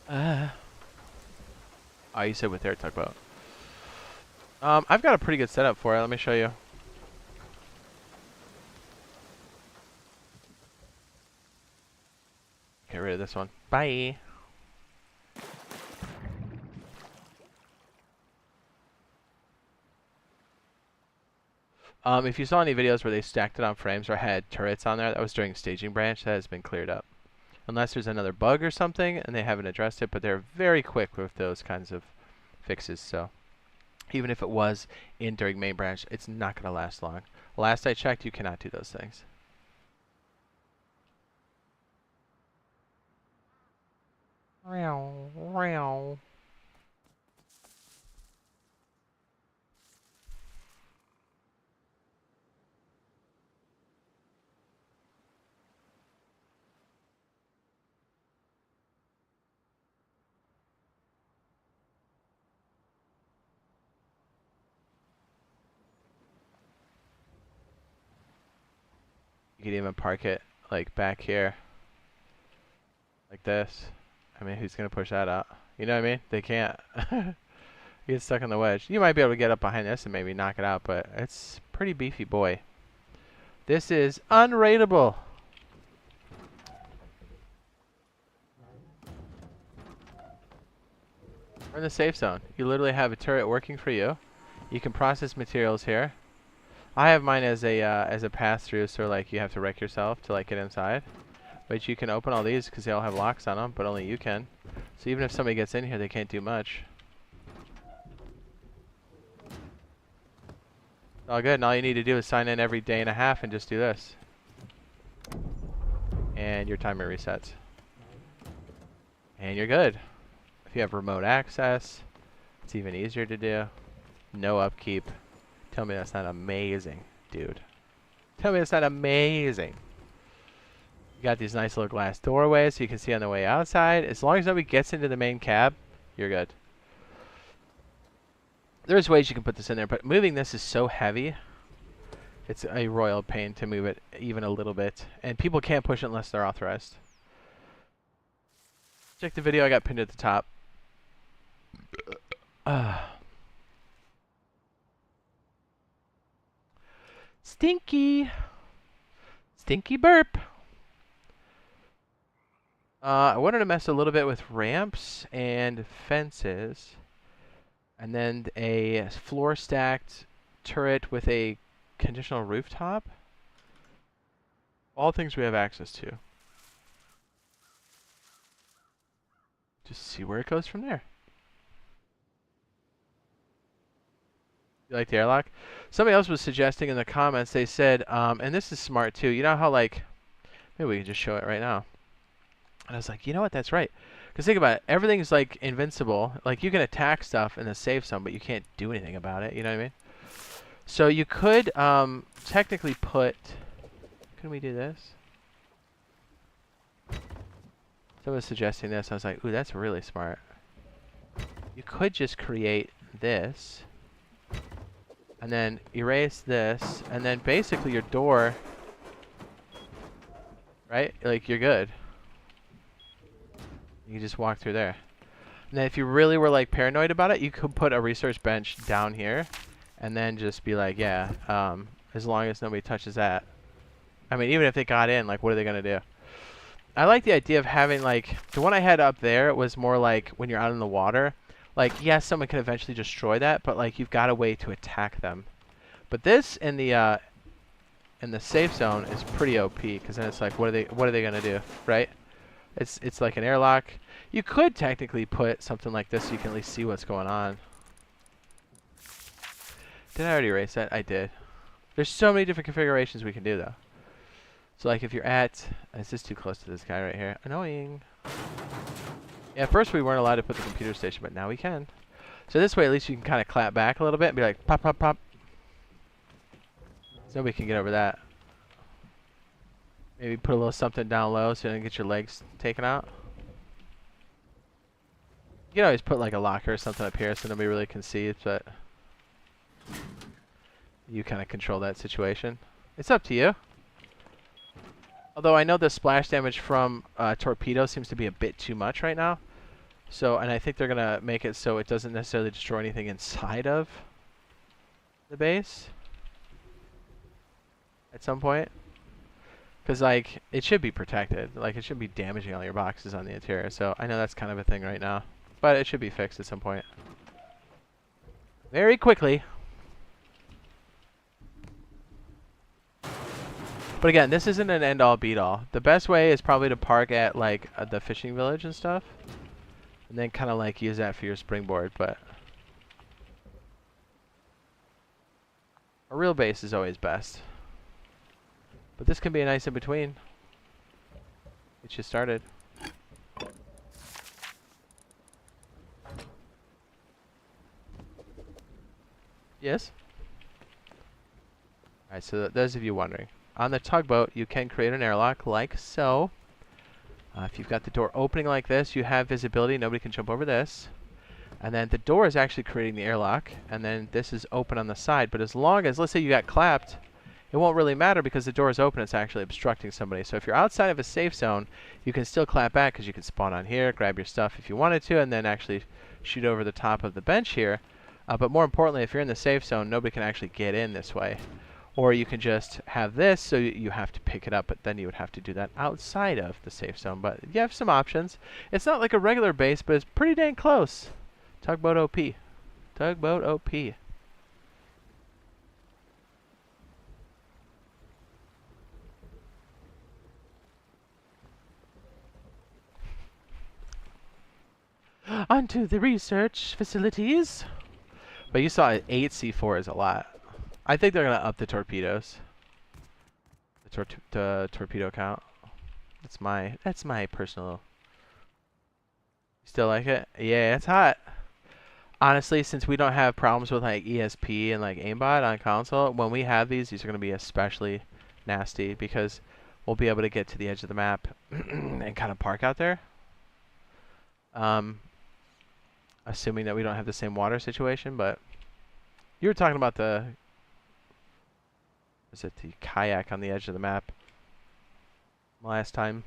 Oh, you said with their tugboat. I've got a pretty good setup for it. Let me show you. Get rid of this one. Bye. If you saw any videos where they stacked it on frames or had turrets on there, that was during staging branch. That has been cleared up. Unless there's another bug or something and they haven't addressed it, but they're very quick with those kinds of fixes. So Even if it was in during main branch, it's not going to last long. Last I checked, you cannot do those things. You could even park it like back here, like this. I mean, who's gonna push that out? You know what I mean? They can't. You get stuck on the wedge. You might be able to get up behind this and maybe knock it out, but it's pretty beefy boy. This is unrateable. We're in the safe zone. You literally have a turret working for you. You can process materials here. I have mine as a pass-through, so like you have to wreck yourself to like get inside. But you can open all these because they all have locks on them, but only you can. So even if somebody gets in here, they can't do much. It's all good, and all you need to do is sign in every day and a half and just do this. And your timer resets. And you're good. If you have remote access, it's even easier to do. No upkeep. Tell me that's not amazing, dude. Tell me that's not amazing. You got these nice little glass doorways so you can see on the way outside. As long as nobody gets into the main cab, you're good. There's ways you can put this in there, but moving this is so heavy. It's a royal pain to move it even a little bit. And people can't push it unless they're authorized. Check the video I got pinned at the top. Stinky. Stinky burp. I wanted to mess a little bit with ramps and fences. And then a floor stacked turret with a conditional rooftop. All things we have access to. Just see where it goes from there. You like the airlock? Somebody else was suggesting in the comments, they said, and this is smart too. You know how like, maybe we can just show it right now. And I was like, you know what, that's right. Because think about it, everything's like invincible. Like you can attack stuff in the safe zone, but you can't do anything about it, you know what I mean? So you could technically put, can we do this? Someone was suggesting this, I was like, ooh, that's really smart. You could just create this. And then erase this, and then basically your door, right? Like you're good. You can just walk through there. And then if you really were like paranoid about it, you could put a research bench down here, and then just be like, yeah, as long as nobody touches that. I mean, even if they got in, like, what are they gonna do? I like the idea of having like the one I had up there. It was more like when you're out in the water. Like, yes, someone can eventually destroy that, but like you've got a way to attack them. But this in the safe zone is pretty OP because then it's like, what are they gonna do, right? It's like an airlock. You could technically put something like this so you can at least see what's going on. Did I already erase that? I did. There's so many different configurations we can do though. So like if you're at, is this too close to this guy right here? Annoying. Yeah, at first we weren't allowed to put the computer station, but now we can. So this way at least you can kind of clap back a little bit and be like, pop, pop, pop. So nobody can get over that. Maybe put a little something down low so you don't get your legs taken out. You can always put like a locker or something up here so nobody really can see it, but you kind of control that situation. It's up to you. Although I know the splash damage from torpedo seems to be a bit too much right now. So, and I think they're going to make it so it doesn't necessarily destroy anything inside of the base at some point. Because, like, it should be protected. Like, it shouldn't be damaging all your boxes on the interior. So, I know that's kind of a thing right now. But it should be fixed at some point. Very quickly. But again, this isn't an end-all, beat-all. The best way is probably to park at, like, the fishing village and stuff. And then kind of, like, use that for your springboard. But A real base is always best. But this can be a nice in-between. Get you started. Yes? Alright, so those of you wondering. On the tugboat, you can create an airlock like so. If you've got the door opening like this, you have visibility. Nobody can jump over this. And then the door is actually creating the airlock. And then this is open on the side. But as long as, let's say you got clapped, it won't really matter because the door is open. It's actually obstructing somebody. So if you're outside of a safe zone, you can still clap back because you can spawn on here, grab your stuff if you wanted to, and then actually shoot over the top of the bench here. But more importantly, if you're in the safe zone, nobody can actually get in this way. Or you can just have this, so you have to pick it up, but then you would have to do that outside of the safe zone. But you have some options. It's not like a regular base, but it's pretty dang close. Tugboat OP. Tugboat OP. Onto the research facilities. But you saw 8 C4 is a lot. I think they're gonna up the torpedoes. The torpedo count. That's my personal. Still like it? Yeah, it's hot. Honestly, since we don't have problems with like ESP and like aimbot on console, when we have these are gonna be especially nasty because we'll be able to get to the edge of the map and kind of park out there. Assuming that we don't have the same water situation, but you were talking about the kayak on the edge of the map last time.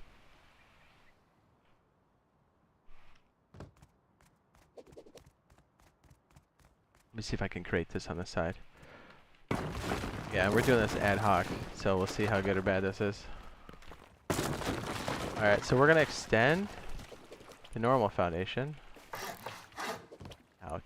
Let me see if I can create this on the side. Yeah, we're doing this ad hoc, so we'll see how good or bad this is. Alright, so we're going to extend the normal foundation out.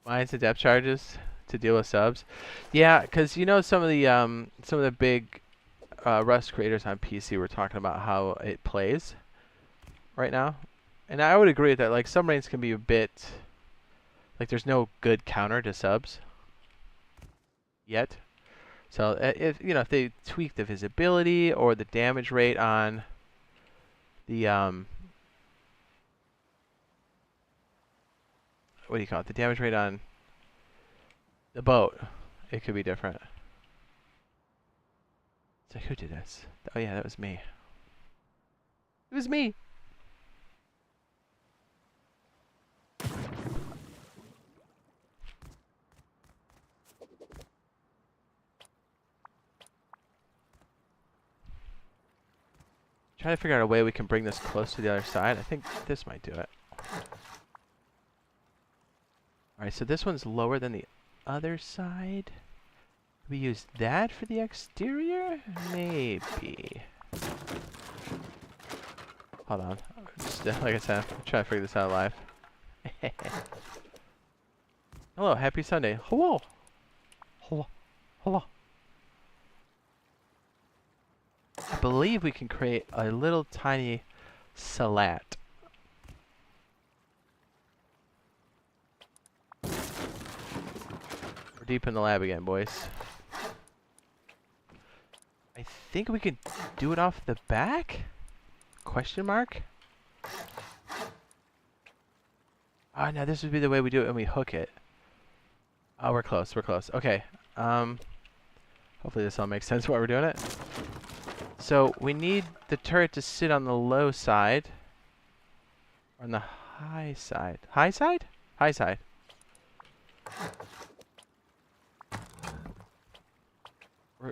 Mine's the depth charges to deal with subs. Yeah, because you know some of the big Rust creators on PC were talking about how it plays right now, and I would agree with that. Like submarines can be a bit like there's no good counter to subs yet. So if you know if they tweak the visibility or the damage rate on the what do you call it? The damage rate on the boat, it could be different. It's like, who did this? Oh yeah, that was me. It was me. Trying to figure out a way we can bring this close to the other side. I think this might do it. Alright, so this one's lower than the other side. We use that for the exterior? Maybe. Hold on. Just, like I said, I'm trying to figure this out live. Hello, happy Sunday. Hello. Hello. Hello. I believe we can create a little tiny salat. We're deep in the lab again, boys. I think we can do it off the back? Question mark? Oh, no, this would be the way we do it when we hook it. Oh, we're close, we're close. Okay. Hopefully this all makes sense while we're doing it. So we need the turret to sit on the low side. Or on the high side. High side? High side.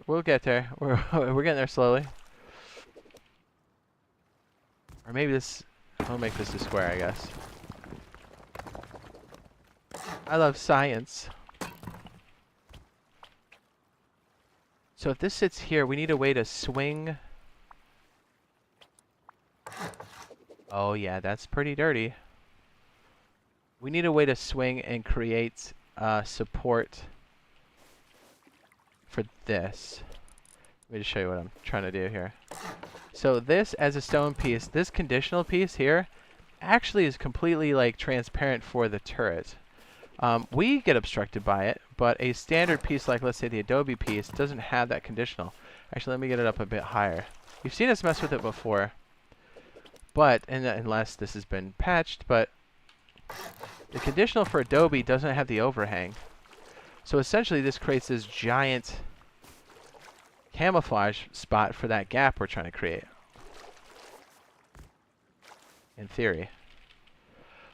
We'll get there. We're getting there slowly. Or maybe this... We'll make this a square, I guess. I love science. So if this sits here, we need a way to swing... Oh yeah, that's pretty dirty. We need a way to swing and create support for this. Let me just show you what I'm trying to do here. So this as a stone piece, this conditional piece here, actually is completely like transparent for the turret. We get obstructed by it, but a standard piece like, let's say, the Adobe piece doesn't have that conditional. Actually, let me get it up a bit higher. You've seen us mess with it before, but unless this has been patched, but the conditional for Adobe doesn't have the overhang. So essentially, this creates this giant camouflage spot for that gap we're trying to create. In theory.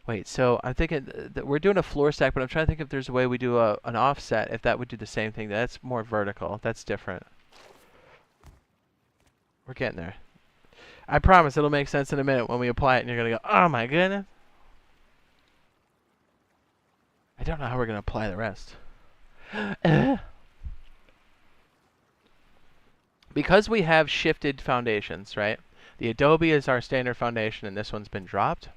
Wait, so I'm thinking that we're doing a floor stack, but I'm trying to think if there's a way we do an offset, if that would do the same thing. That's more vertical. That's different. We're getting there. I promise it'll make sense in a minute when we apply it, and you're going to go, oh my goodness. I don't know how we're going to apply the rest. Because we have shifted foundations, right? The Adobe is our standard foundation, and this one's been dropped.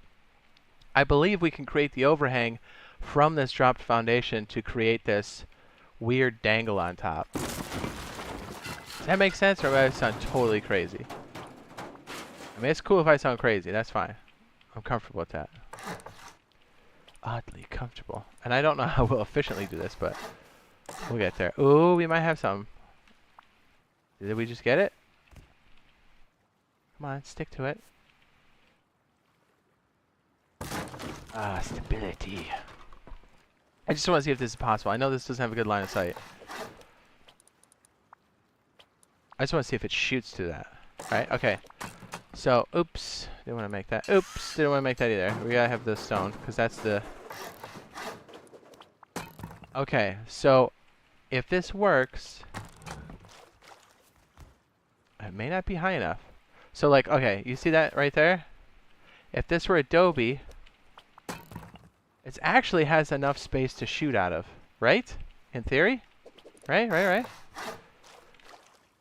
I believe we can create the overhang from this dropped foundation to create this weird dangle on top. Does that make sense, or do I sound totally crazy? I mean, it's cool if I sound crazy. That's fine. I'm comfortable with that. Oddly comfortable. And I don't know how we'll efficiently do this, but we'll get there. Ooh, we might have some. Did we just get it? Come on, stick to it. Ah, stability. I just want to see if this is possible. I know this doesn't have a good line of sight. I just want to see if it shoots to that. Right? Okay. So, oops. Didn't want to make that. Oops. Didn't want to make that either. We gotta have the stone, because that's the... Okay, so if this works... It may not be high enough. So, like, okay, you see that right there? If this were Adobe... It actually has enough space to shoot out of, right? In theory? Right.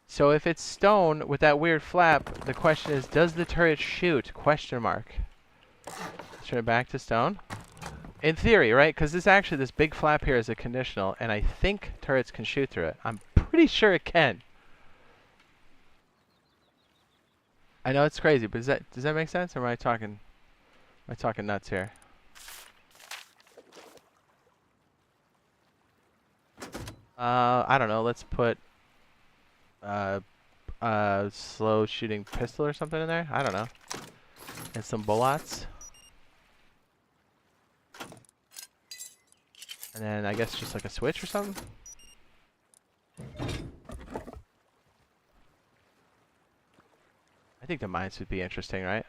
So if it's stone with that weird flap, the question is, does the turret shoot? Question mark. Let's turn it back to stone. In theory, right? Because this big flap here is a conditional, and I think turrets can shoot through it. I'm pretty sure it can. I know it's crazy, but does that make sense, or am I talking nuts here? I don't know. Let's put slow shooting pistol or something in there. I don't know. And some bullets. And then I guess just like a switch or something. I think the mines would be interesting, right?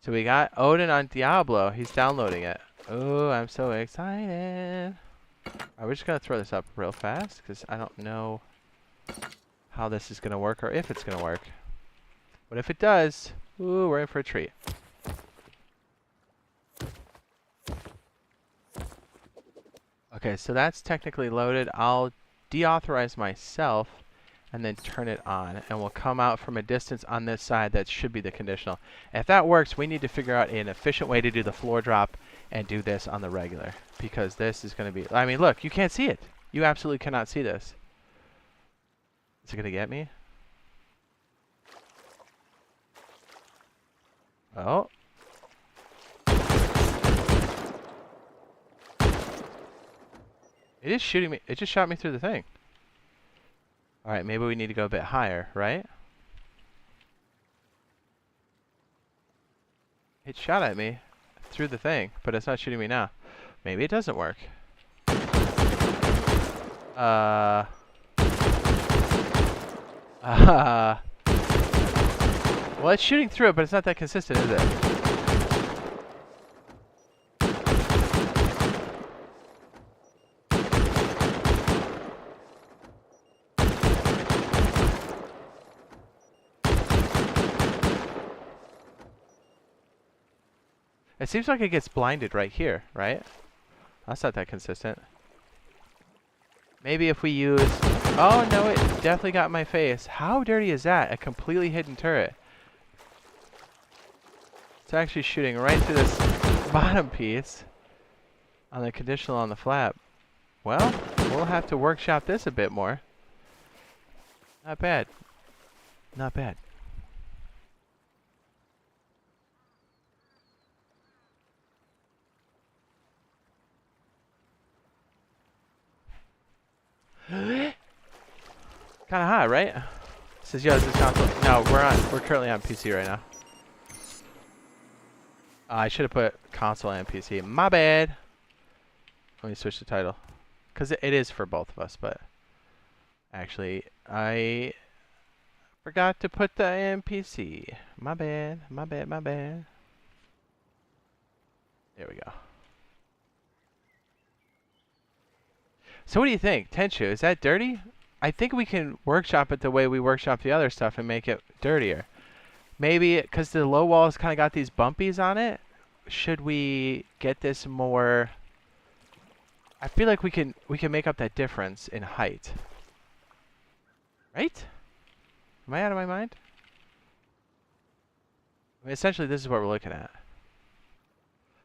So we got Odin on Diablo. He's downloading it. Oh, I'm so excited. Alright, we're just going to throw this up real fast, because I don't know how this is going to work, or if it's going to work. But if it does, ooh, we're in for a treat. Okay, so that's technically loaded. I'll deauthorize myself and then turn it on, and we'll come out from a distance on this side. That should be the conditional. If that works, we need to figure out an efficient way to do the floor drop and do this on the regular, because this is going to be, I mean, look, you can't see it. You absolutely cannot see this. Is it going to get me? Oh. It is shooting me. It just shot me through the thing. Alright, maybe we need to go a bit higher, right? It shot at me through the thing, but it's not shooting me now. Maybe it doesn't work. Well, it's shooting through it, but it's not that consistent, is it? It seems like it gets blinded right here, right? That's not that consistent. Maybe if we use... Oh, no, it definitely got my face. How dirty is that? A completely hidden turret. It's actually shooting right through this bottom piece on the conditional on the flap. Well, we'll have to workshop this a bit more. Not bad. Not bad. Kind of high, right? Says, yo, is this console? No, we're currently on PC right now. I should have put console and PC. My bad. Let me switch the title. Because it is for both of us, but... Actually, I forgot to put the NPC. My bad, my bad, my bad. There we go. So what do you think? Tenchu, is that dirty? I think we can workshop it the way we workshop the other stuff and make it dirtier. Maybe because the low wall's kind of got these bumpies on it. Should we get this more... I feel like we can make up that difference in height. Right? Am I out of my mind? I mean, essentially, this is what we're looking at.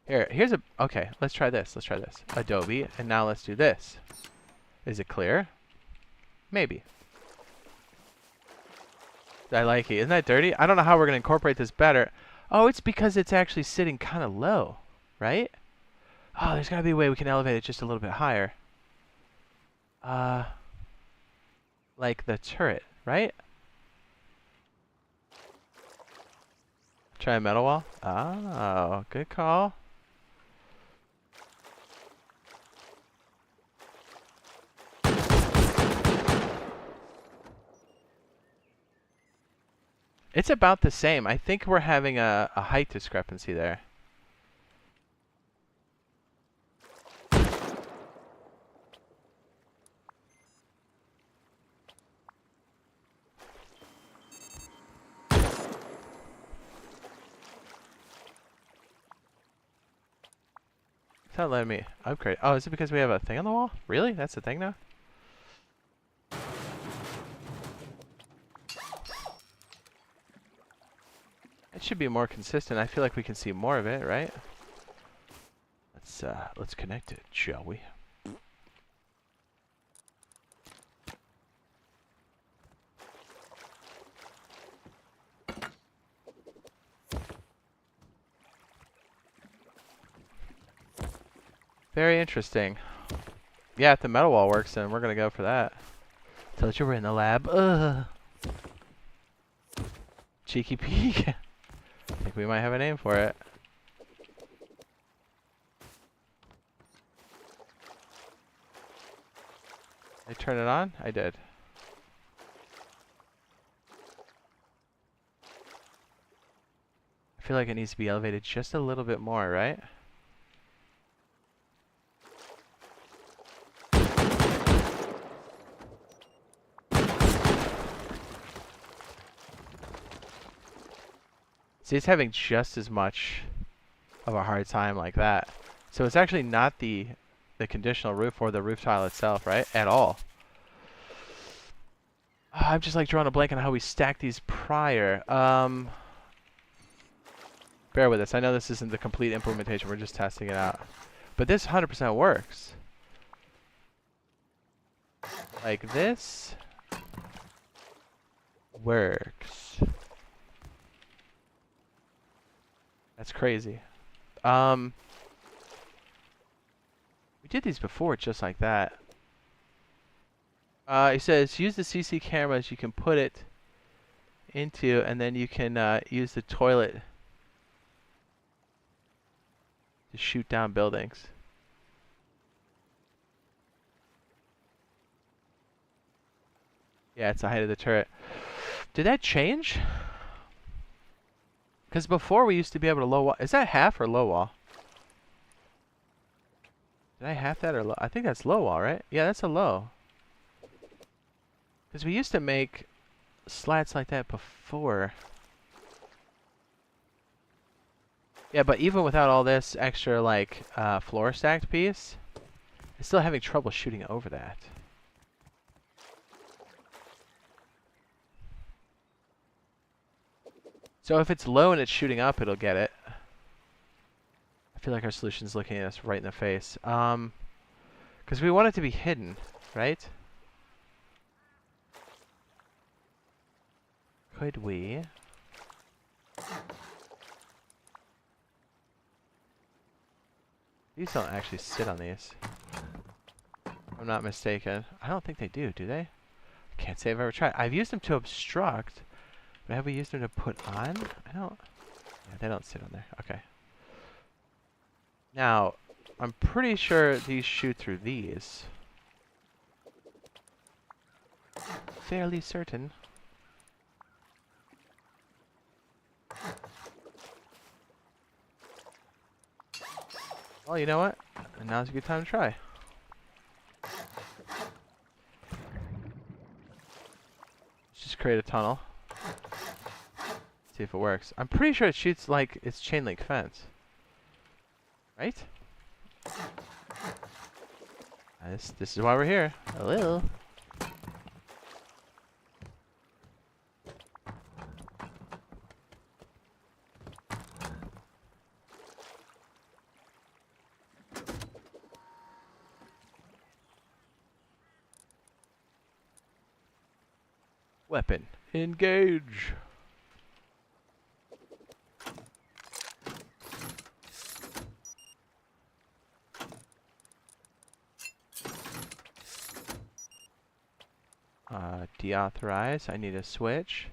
Here's a... Okay, let's try this. Let's try this. Adobe, and now let's do this. Is it clear? Maybe. I like it. Isn't that dirty? I don't know how we're going to incorporate this better. Oh, it's because it's actually sitting kind of low, right? Oh, there's got to be a way we can elevate it just a little bit higher. Like the turret, right? Try a metal wall? Oh, good call. It's about the same. I think we're having a height discrepancy there. It's not letting me upgrade. Oh, is it because we have a thing on the wall? Really? That's the thing now? It should be more consistent. I feel like we can see more of it, right? Let's connect it, shall we? Very interesting. Yeah, if the metal wall works, then we're gonna go for that. Told you we're in the lab. Ugh. Cheeky peek. I think we might have a name for it. I turn it on? I did. I feel like it needs to be elevated just a little bit more, right? See, it's having just as much of a hard time like that. So it's actually not the conditional roof or the roof tile itself, right? At all. I'm just like drawing a blank on how we stacked these prior. Bear with us. I know this isn't the complete implementation. We're just testing it out. But this 100% works. Like this works. That's crazy. We did these before just like that. It says use the CC cameras. You can put it into, and then you can use the toilet to shoot down buildings. Yeah, it's the height of the turret. Did that change? Because before we used to be able to low wall. Is that half or low wall? Did I half that or low? I think that's low wall, right? Yeah, that's a low. Because we used to make slats like that before. Yeah, but even without all this extra, like, floor stacked piece, I'm still having trouble shooting over that. So if it's low and it's shooting up, it'll get it. I feel like our solution's looking at us right in the face. Because we want it to be hidden, right? could we... These don't actually sit on these. If I'm not mistaken. I don't think they do they? Can't say I've ever tried. I've used them to obstruct, but have we used them to put on? I don't... Yeah, they don't sit on there. Okay. Now, I'm pretty sure these shoot through these. Fairly certain. Well, you know what? Now's a good time to try. Let's just create a tunnel. See if it works. I'm pretty sure it shoots like it's chain link fence. Right? This is why we're here. Hello. Weapon. Engage. Deauthorize. I need a switch.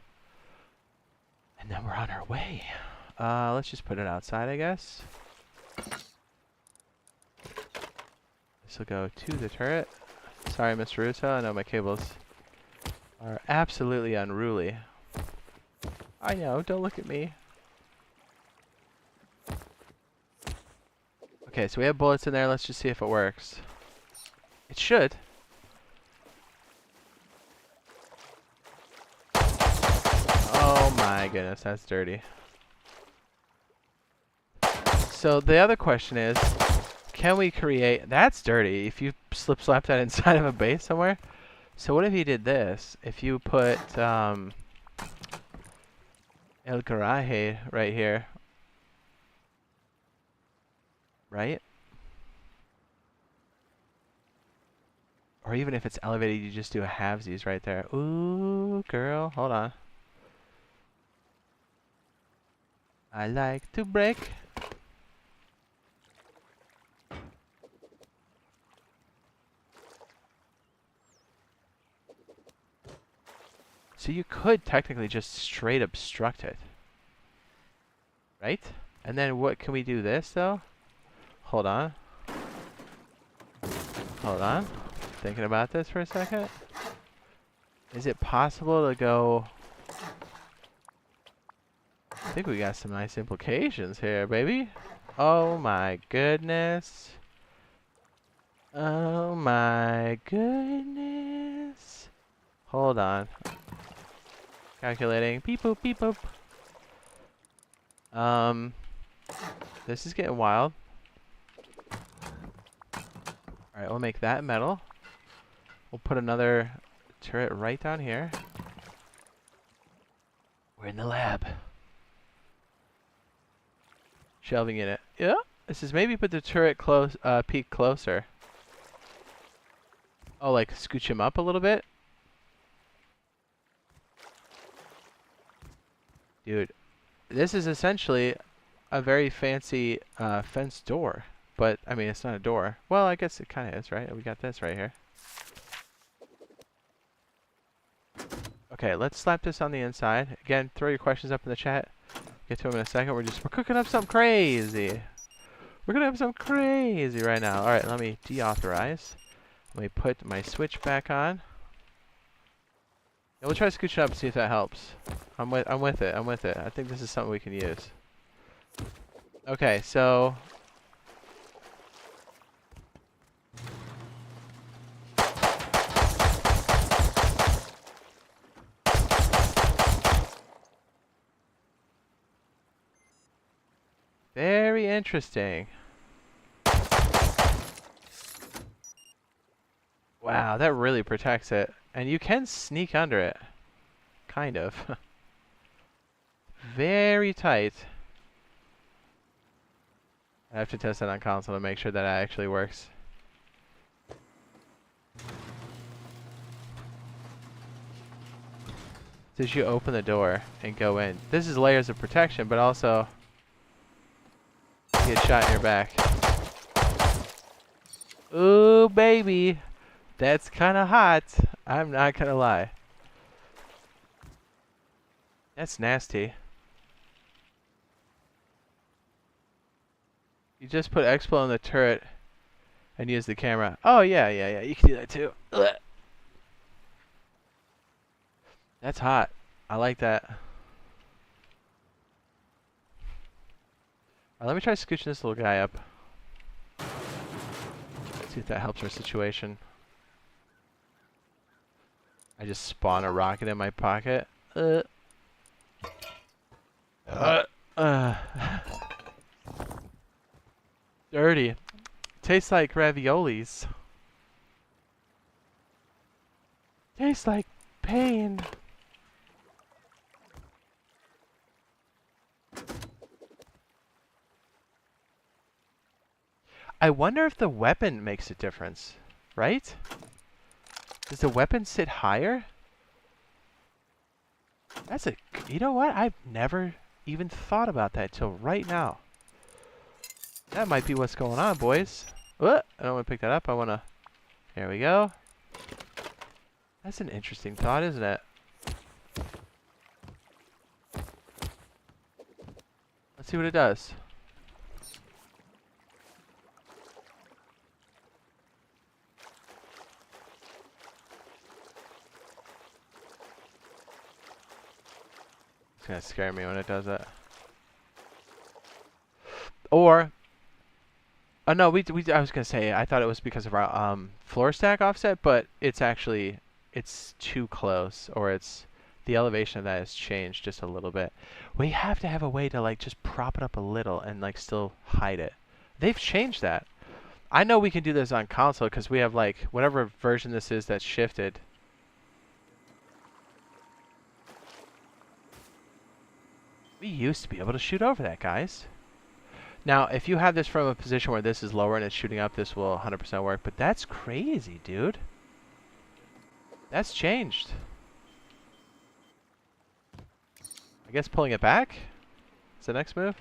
And then we're on our way. Let's just put it outside, I guess. This will go to the turret. Sorry, Mr. Russo. I know my cables are absolutely unruly. I know. Don't look at me. Okay, so we have bullets in there. Let's just see if it works. It should. Oh my goodness, that's dirty. So the other question is, can we create... That's dirty. If you slap that inside of a base somewhere. So what if you did this? If you put El Garaje right here. Right? Or even if it's elevated, you just do a halvesies right there. Ooh, girl, hold on. I like to break. So you could technically just straight obstruct it. Right? And then what can we do this though? Hold on. Hold on. Thinking about this for a second. Is it possible to go... I think we got some nice implications here, baby. Oh my goodness. Oh my goodness. Hold on. Calculating. Beep boop, beep boop. This is getting wild. Alright, we'll make that metal. We'll put another turret right down here. We're in the lab. Shelving in it. Yeah. This is maybe put the turret close, peak closer. Oh, like scooch him up a little bit. Dude, this is essentially a very fancy fence door. But, I mean, it's not a door. Well, I guess it kind of is, right? We got this right here. Okay, let's slap this on the inside. Again, throw your questions up in the chat. Get to them in a second. We're cooking up something crazy. We're gonna have something crazy right now. All right, let me deauthorize. Let me put my switch back on. And we'll try to scooch it up and see if that helps. I'm with it. I think this is something we can use. Okay, so very interesting. Wow, that really protects it. And you can sneak under it. Kind of. Very tight. I have to test that on console to make sure that it actually works. is you open the door and go in. This is layers of protection, but also you get shot in your back. Ooh, baby. That's kind of hot. I'm not going to lie. That's nasty. You just put Expo on the turret and use the camera. Oh, yeah. You can do that too. Ugh. That's hot. I like that. Alright, let me try scooching this little guy up. See if that helps our situation. I just spawn a rocket in my pocket. Dirty. Tastes like raviolis. Tastes like pain. I wonder if the weapon makes a difference, right? Does the weapon sit higher? That's a... You know what? I've never even thought about that till right now. That might be what's going on, boys. I don't want to pick that up. I want to... There we go. That's an interesting thought, isn't it? Let's see what it does. It's gonna scare me when it does that. Or... Oh no, I was gonna say I thought it was because of our floor stack offset, but it's actually too close, or it's the elevation of that has changed just a little bit. We have to have a way to like just prop it up a little and like still hide it. They've changed that. I know we can do this on console because we have like whatever version this is that's shifted. We used to be able to shoot over that, guys. Now, if you have this from a position where this is lower and it's shooting up, this will 100% work. But that's crazy, dude. That's changed. I guess pulling it back is the next move.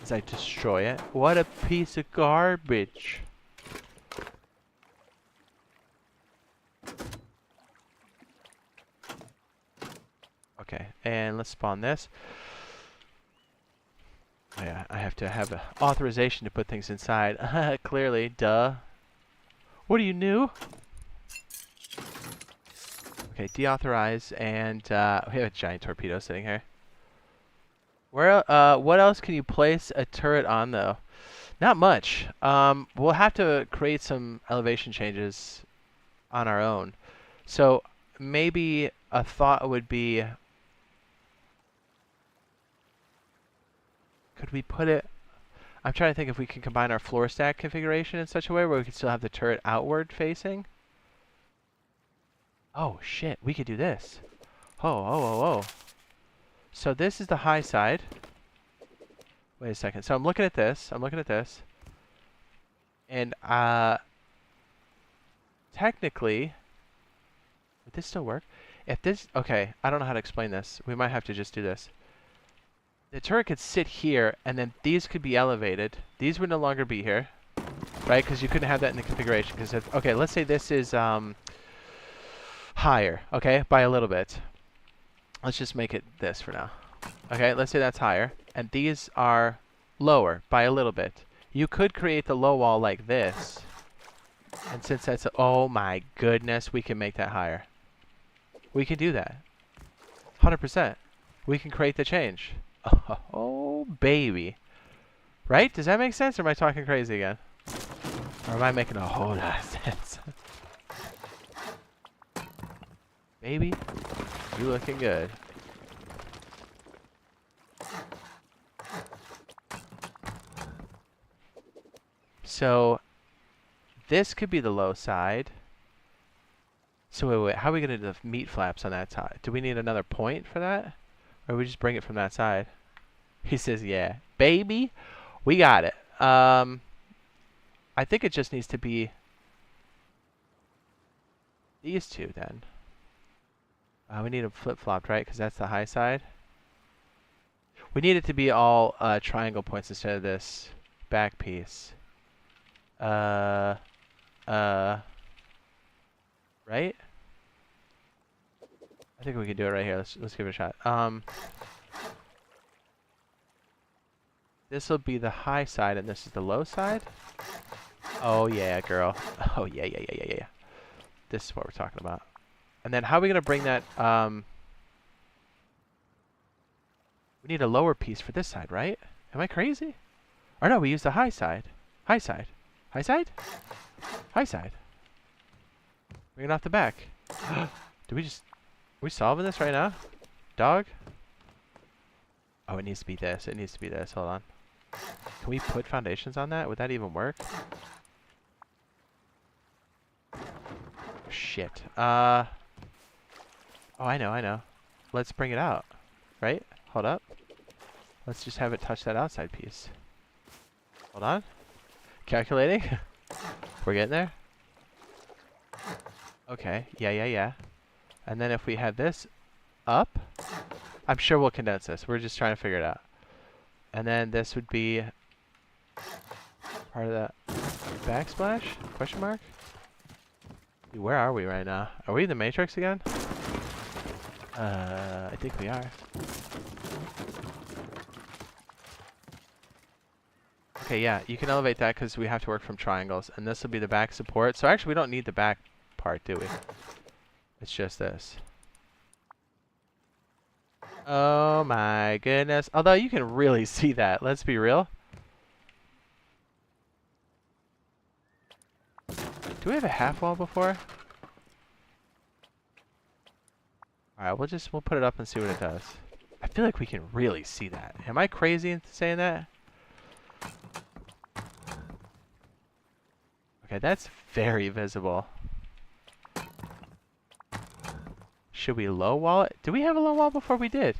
As I destroy it. What a piece of garbage. Okay, and let's spawn this. Oh yeah, I have to have authorization to put things inside. Clearly, duh. What are you, new? Okay, deauthorize, and we have a giant torpedo sitting here. Where? What else can you place a turret on, though? Not much. We'll have to create some elevation changes on our own. So maybe a thought would be, could we put it... I'm trying to think if we can combine our floor stack configuration in such a way where we could still have the turret outward facing. Oh shit, we could do this. Oh. So this is the high side. Wait a second. So I'm looking at this. And technically, would this still work? If this... Okay, I don't know how to explain this. We might have to just do this. The turret could sit here, and then these could be elevated. These would no longer be here, right? Because you couldn't have that in the configuration. Because okay, let's say this is higher, okay, by a little bit. Let's just make it this for now. Okay, let's say that's higher, and these are lower by a little bit. You could create the low wall like this, and since that's... Oh my goodness, we can make that higher. We can do that. 100%. We can create the change. Oh, baby. Right? Does that make sense, or am I talking crazy again? Or am I making a whole lot of sense? Baby, you looking good. So, this could be the low side. So wait, how are we going to do the meat flaps on that side? Do we need another point for that? Or we just bring it from that side? He says, yeah. Baby, we got it. I think it just needs to be these two then. We need it flip-flopped, right? Because that's the high side. We need it to be all triangle points instead of this back piece. Right? I think we can do it right here. Let's give it a shot. This will be the high side, and this is the low side. Oh yeah, girl. Oh yeah, yeah, yeah, yeah, yeah. This is what we're talking about. And then how are we gonna bring that? We need a lower piece for this side, right? Am I crazy? Or no, we use the high side. High side. High side? High side. Bring it off the back. Do we just... Are we solving this right now? Dog? Oh, it needs to be this. It needs to be this. Hold on. Can we put foundations on that? Would that even work? Shit. Oh, I know. Let's bring it out. Right? Hold up. Let's just have it touch that outside piece. Hold on. Calculating. We're getting there. Okay. Yeah. And then if we had this up, I'm sure we'll condense this. We're just trying to figure it out. And then this would be part of that backsplash? Question mark? Where are we right now? Are we in the Matrix again? I think we are. Okay, yeah, you can elevate that because we have to work from triangles. And this will be the back support. So actually, we don't need the back part, do we? It's just this. Oh my goodness. Although you can really see that. Let's be real. Do we have a half wall before? Alright, we'll put it up and see what it does. I feel like we can really see that. Am I crazy in saying that? Okay, that's very visible. Should we low wall it? Did we have a low wall before we did?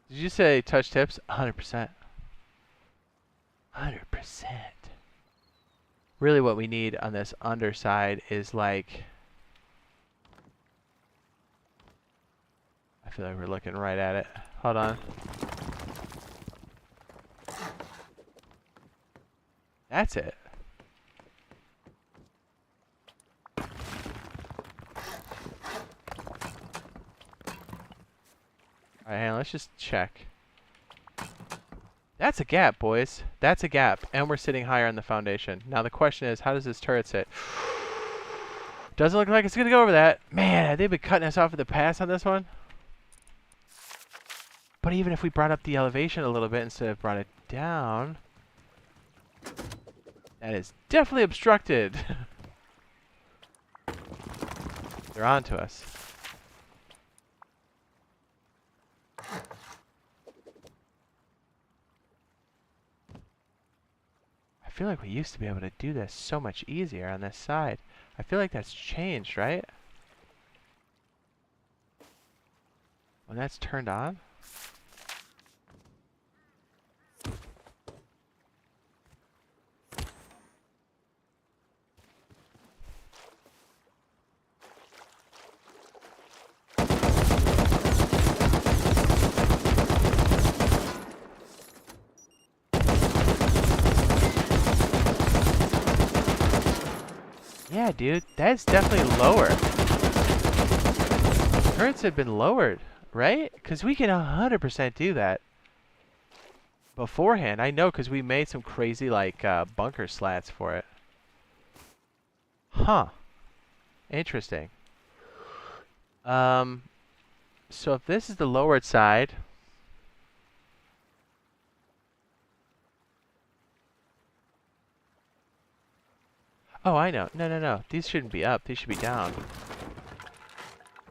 Did you say touch tips? 100%. 100%. Really what we need on this underside is like... I feel like we're looking right at it. Hold on. That's it. Alright, hang on, let's just check. That's a gap, boys. That's a gap. And we're sitting higher on the foundation. Now the question is, how does this turret sit? Doesn't look like it's going to go over that. Man, have they been cutting us off at the pass on this one? But even if we brought up the elevation a little bit instead of brought it down... That is definitely obstructed. They're on to us. I feel like we used to be able to do this so much easier on this side. I feel like that's changed, right? When that's turned on? Yeah, dude, that's definitely lower. Turrets have been lowered, right? Because we can 100% do that beforehand. I know because we made some crazy, like, bunker slats for it. Huh. Interesting. So if this is the lowered side... Oh, I know. No. These shouldn't be up. These should be down.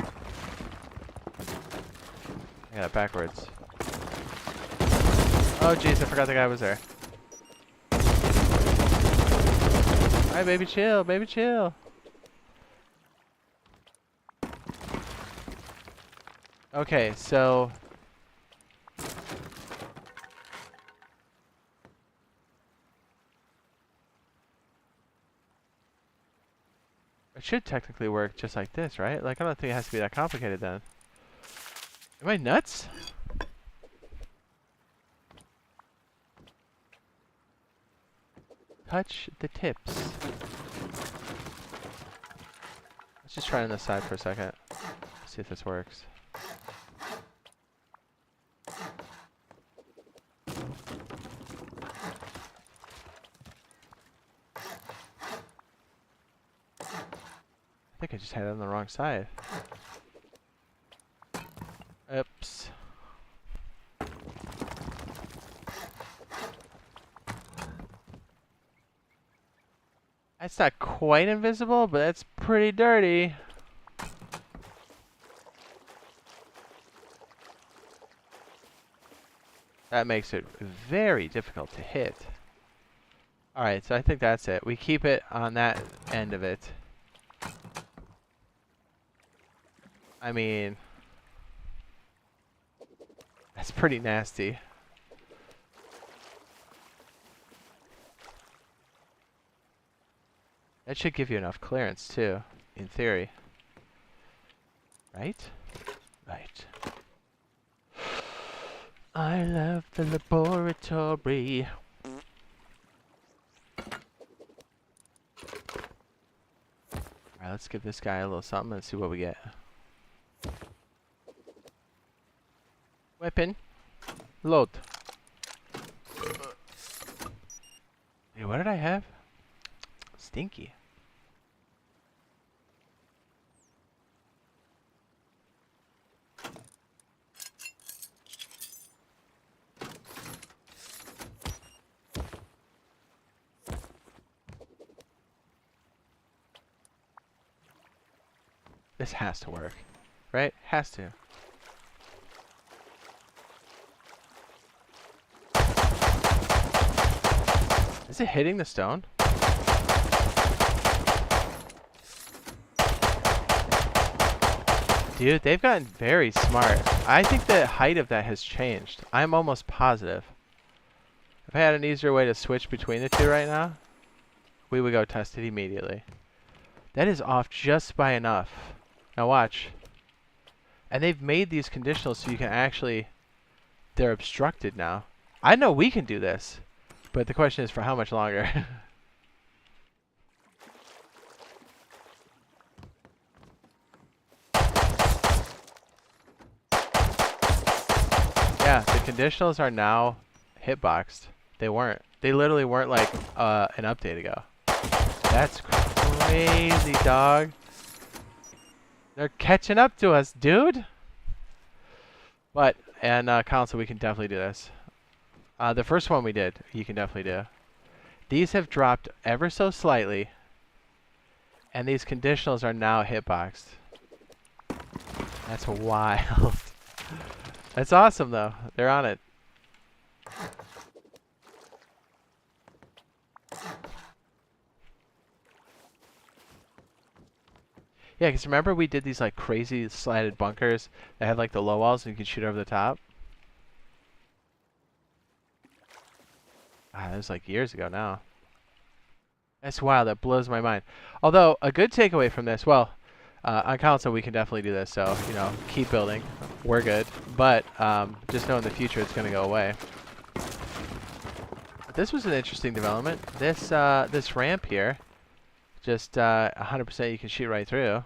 I got it backwards. Oh, jeez. I forgot the guy was there. Alright, baby, chill. Baby, chill. Okay, so... It should technically work just like this, right? Like, I don't think it has to be that complicated then. Am I nuts? Touch the tips. Let's just try on this side for a second. See if this works. I think I just had it on the wrong side. Oops. That's not quite invisible, but that's pretty dirty. That makes it very difficult to hit. Alright, so I think that's it. We keep it on that end of it. I mean, that's pretty nasty. That should give you enough clearance too, in theory. Right? Right. I love the laboratory. Alright, let's give this guy a little something and see what we get. Weapon. Load. Hey, what did I have? Stinky. This has to work, right? Has to. Is it hitting the stone? Dude, they've gotten very smart. I think the height of that has changed. I'm almost positive. If I had an easier way to switch between the two right now, we would go test it immediately. That is off just by enough. Now watch. And they've made these conditionals so you can actually... They're obstructed now. I know we can do this. But the question is for how much longer? Yeah, the conditionals are now hitboxed. They weren't. They literally weren't like an update ago. That's crazy, dog. They're catching up to us, dude. But, and console, we can definitely do this. The first one we did, you can definitely do. These have dropped ever so slightly. And these conditionals are now hitboxed. That's wild. That's awesome, though. They're on it. Yeah, because remember we did these like crazy slatted bunkers that had like the low walls and you could shoot over the top? Ah, that was like years ago now. That's wild. That blows my mind. Although, a good takeaway from this, well, on console we can definitely do this, so, you know, keep building. We're good. But just know in the future it's going to go away. But this was an interesting development. This this ramp here, just 100% you can shoot right through.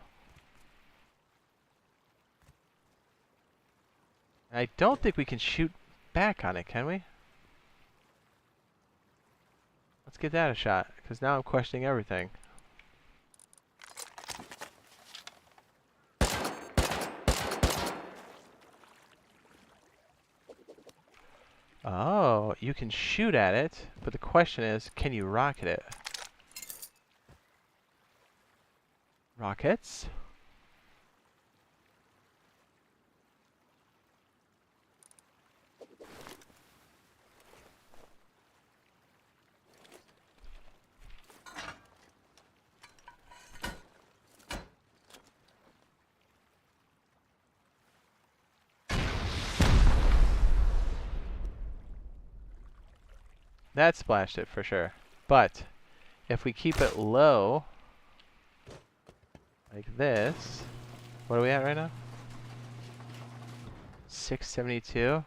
I don't think we can shoot back on it, can we? Let's give that a shot, because now I'm questioning everything. Oh, you can shoot at it, but the question is, can you rocket it? Rockets? That splashed it for sure. But if we keep it low, like this. What are we at right now? 672.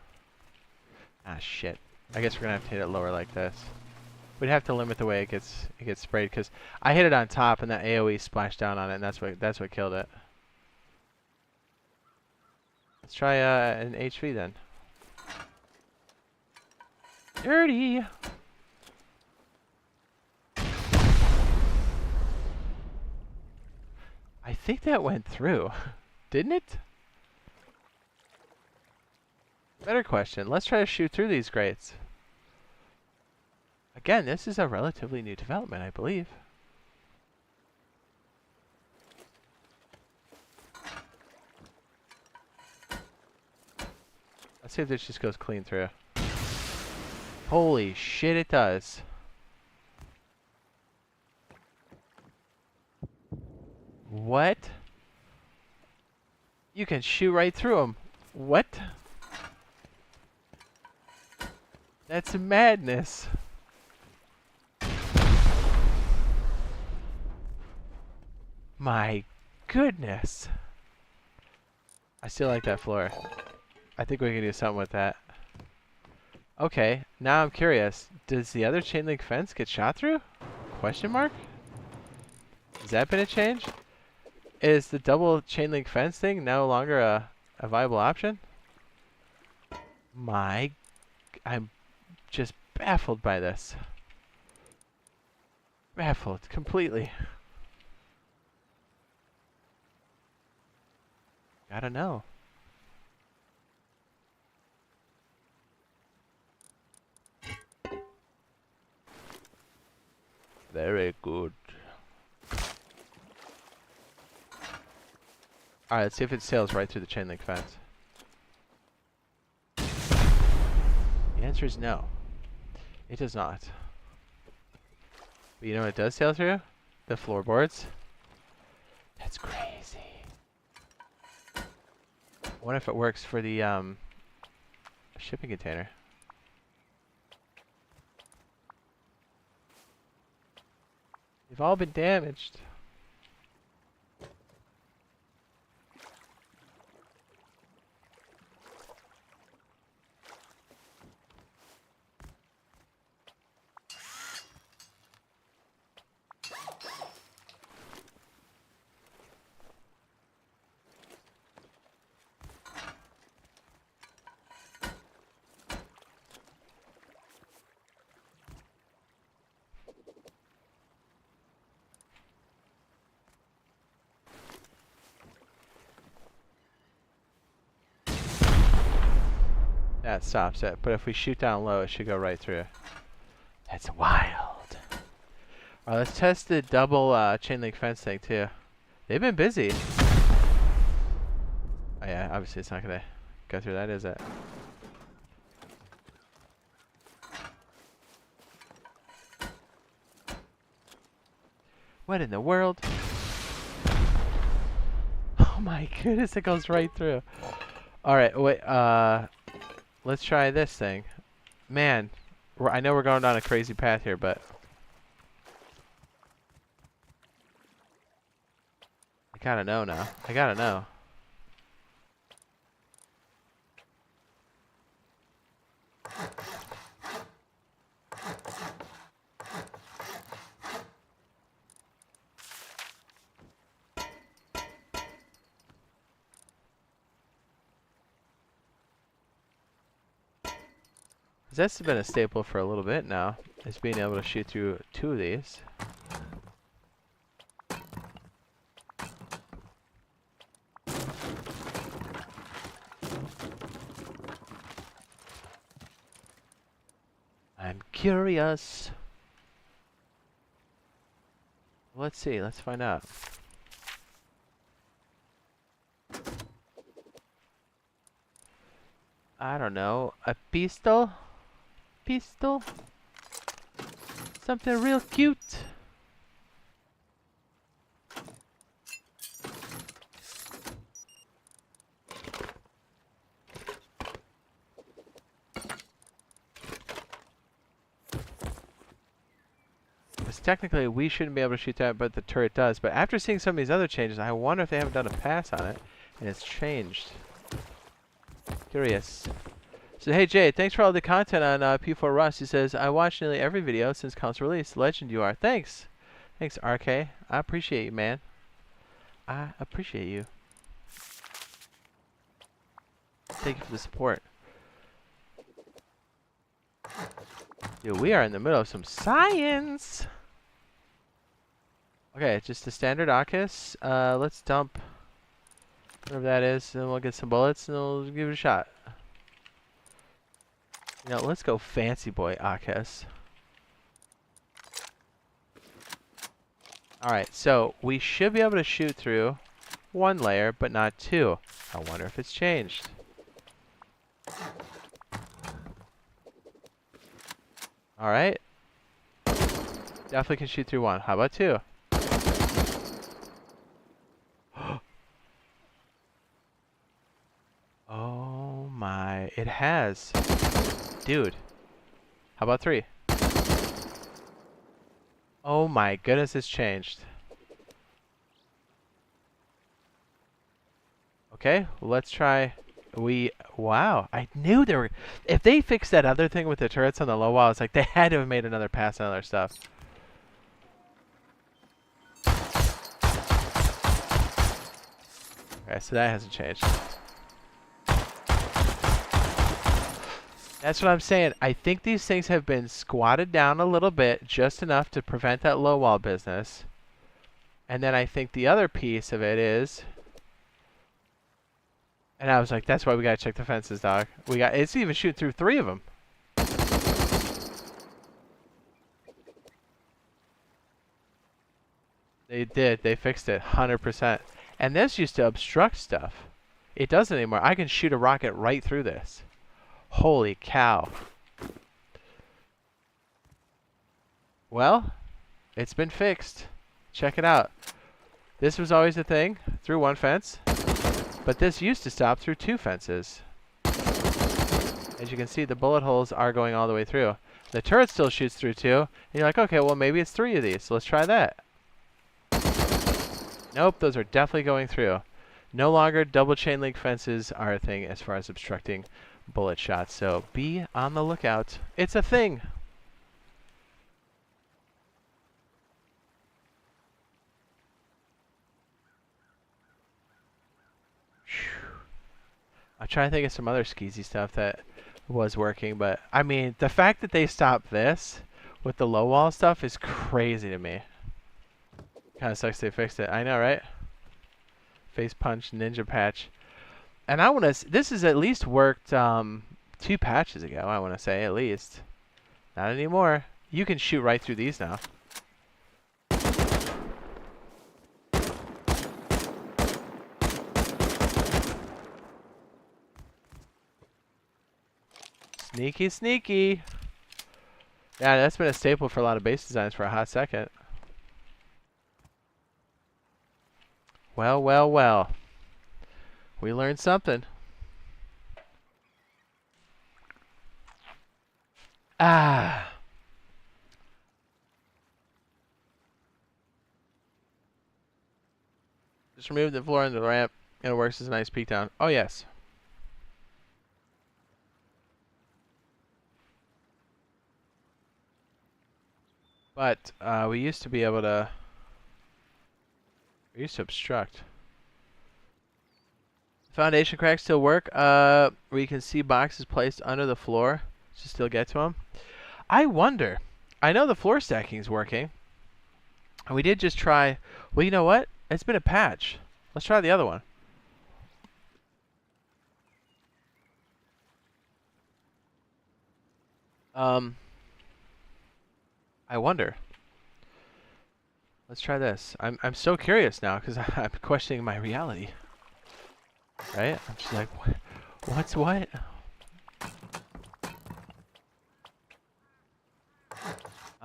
Ah, shit. I guess we're gonna have to hit it lower like this. We'd have to limit the way it gets sprayed, because I hit it on top and that AoE splashed down on it, and that's what killed it. Let's try an HV then. Dirty. I think that went through, didn't it? Better question. Let's try to shoot through these grates. Again, this is a relatively new development, I believe. Let's see if this just goes clean through. Holy shit, it does. What? You can shoot right through them. What? That's madness. My goodness. I still like that floor. I think we can do something with that. Okay, now I'm curious. Does the other chain link fence get shot through? Question mark? Has that been a change? Is the double chain link fence thing no longer a viable option? I'm just baffled by this. Baffled completely. Gotta know. Very good. Alright, let's see if it sails right through the chain link fence. The answer is no. It does not. But you know what it does sail through? The floorboards. That's crazy. I wonder if it works for the shipping container. They've all been damaged. That stops it, but if we shoot down low, it should go right through. That's wild. Alright, let's test the double chain link fence thing too. They've been busy. Oh yeah, obviously it's not gonna go through that, is it? What in the world? Oh my goodness, it goes right through. Alright, wait, let's try this thing. Man, I know we're going down a crazy path here, but I gotta know now. I gotta know. That's been a staple for a little bit now, is being able to shoot through 2 of these. I'm curious. Let's see, let's find out. I don't know, a pistol? Pistol? Something real cute. technically we shouldn't be able to shoot that, but the turret does. But after seeing some of these other changes, I wonder if they haven't done a pass on it and it's changed. Curious. So hey Jade, thanks for all the content on P4 Rust. He says, I watched nearly every video since console release. Legend you are. Thanks. Thanks RK. I appreciate you, man. I appreciate you. Thank you for the support. Dude, we are in the middle of some science. Okay, just a standard AUKUS. Let's dump whatever that is, and we'll get some bullets, and we'll give it a shot. You know, let's go fancy boy AUKUS. Alright, so we should be able to shoot through one layer, but not two. I wonder if it's changed. Alright. Definitely can shoot through one. How about two? Oh my, it has. Dude. How about three? Oh my goodness, it's changed. Okay, let's try. Wow, I knew there were. If they fixed that other thing with the turrets on the low wall, it's like they had to have made another pass on other stuff. Okay, so that hasn't changed. That's what I'm saying. I think these things have been squatted down a little bit, just enough to prevent that low wall business. And then I think the other piece of it is. And I was like, that's why we gotta check the fences, dog. It's even shooting through three of them. They did. They fixed it, 100%. And this used to obstruct stuff. It doesn't anymore. I can shoot a rocket right through this. Holy cow. Well, it's been fixed. Check it out. This was always a thing, through one fence. But this used to stop through two fences. As you can see, the bullet holes are going all the way through. The turret still shoots through two. And you're like, okay, well maybe it's three of these. So let's try that. Nope, those are definitely going through. No longer double chain link fences are a thing as far as obstructing bullet shots. So be on the lookout. It's a thing. I'm trying to think of some other skeezy stuff that was working, but I mean, the fact that they stopped this with the low wall stuff is crazy to me. Kind of sucks they fixed it. I know, right? Face punch, ninja patch. And I want to, this has at least worked 2 patches ago, I want to say, at least. Not anymore. You can shoot right through these now. Sneaky, sneaky. Yeah, that's been a staple for a lot of base designs for a hot second. Well, well, well. We learned something. Ah. Just remove the floor and the ramp, and it works as a nice peek down. Oh, yes. But we used to be able to. We used to obstruct. Foundation cracks still work. Where you can see boxes placed under the floor to still get to them. I wonder. I know the floor stacking is working. And we did just try. Well, you know what? It's been a patch. Let's try the other one. I wonder. Let's try this. I'm so curious now because I'm questioning my reality. Right? I'm just like, what's what?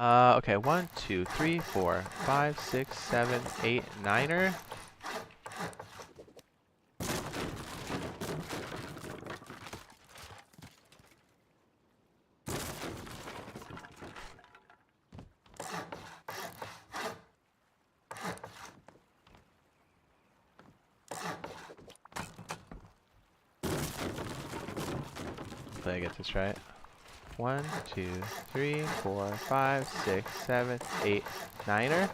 Okay, 1, 2, 3, 4, 5, 6, 7, 8, 9er. Hopefully I get this right. 1, 2, 3, 4, 5, 6, 7, 8, 9er.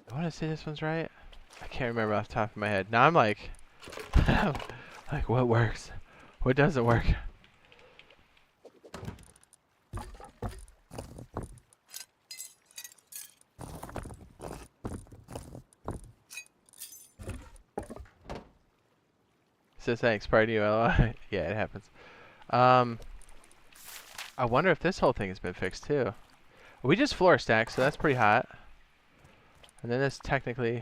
I want to say this one's right. I can't remember off the top of my head. Now I'm like, like what works? What doesn't work? So thanks, party LOL. Yeah, it happens. I wonder if this whole thing has been fixed too. We just floor stacked, so that's pretty hot. And then this technically,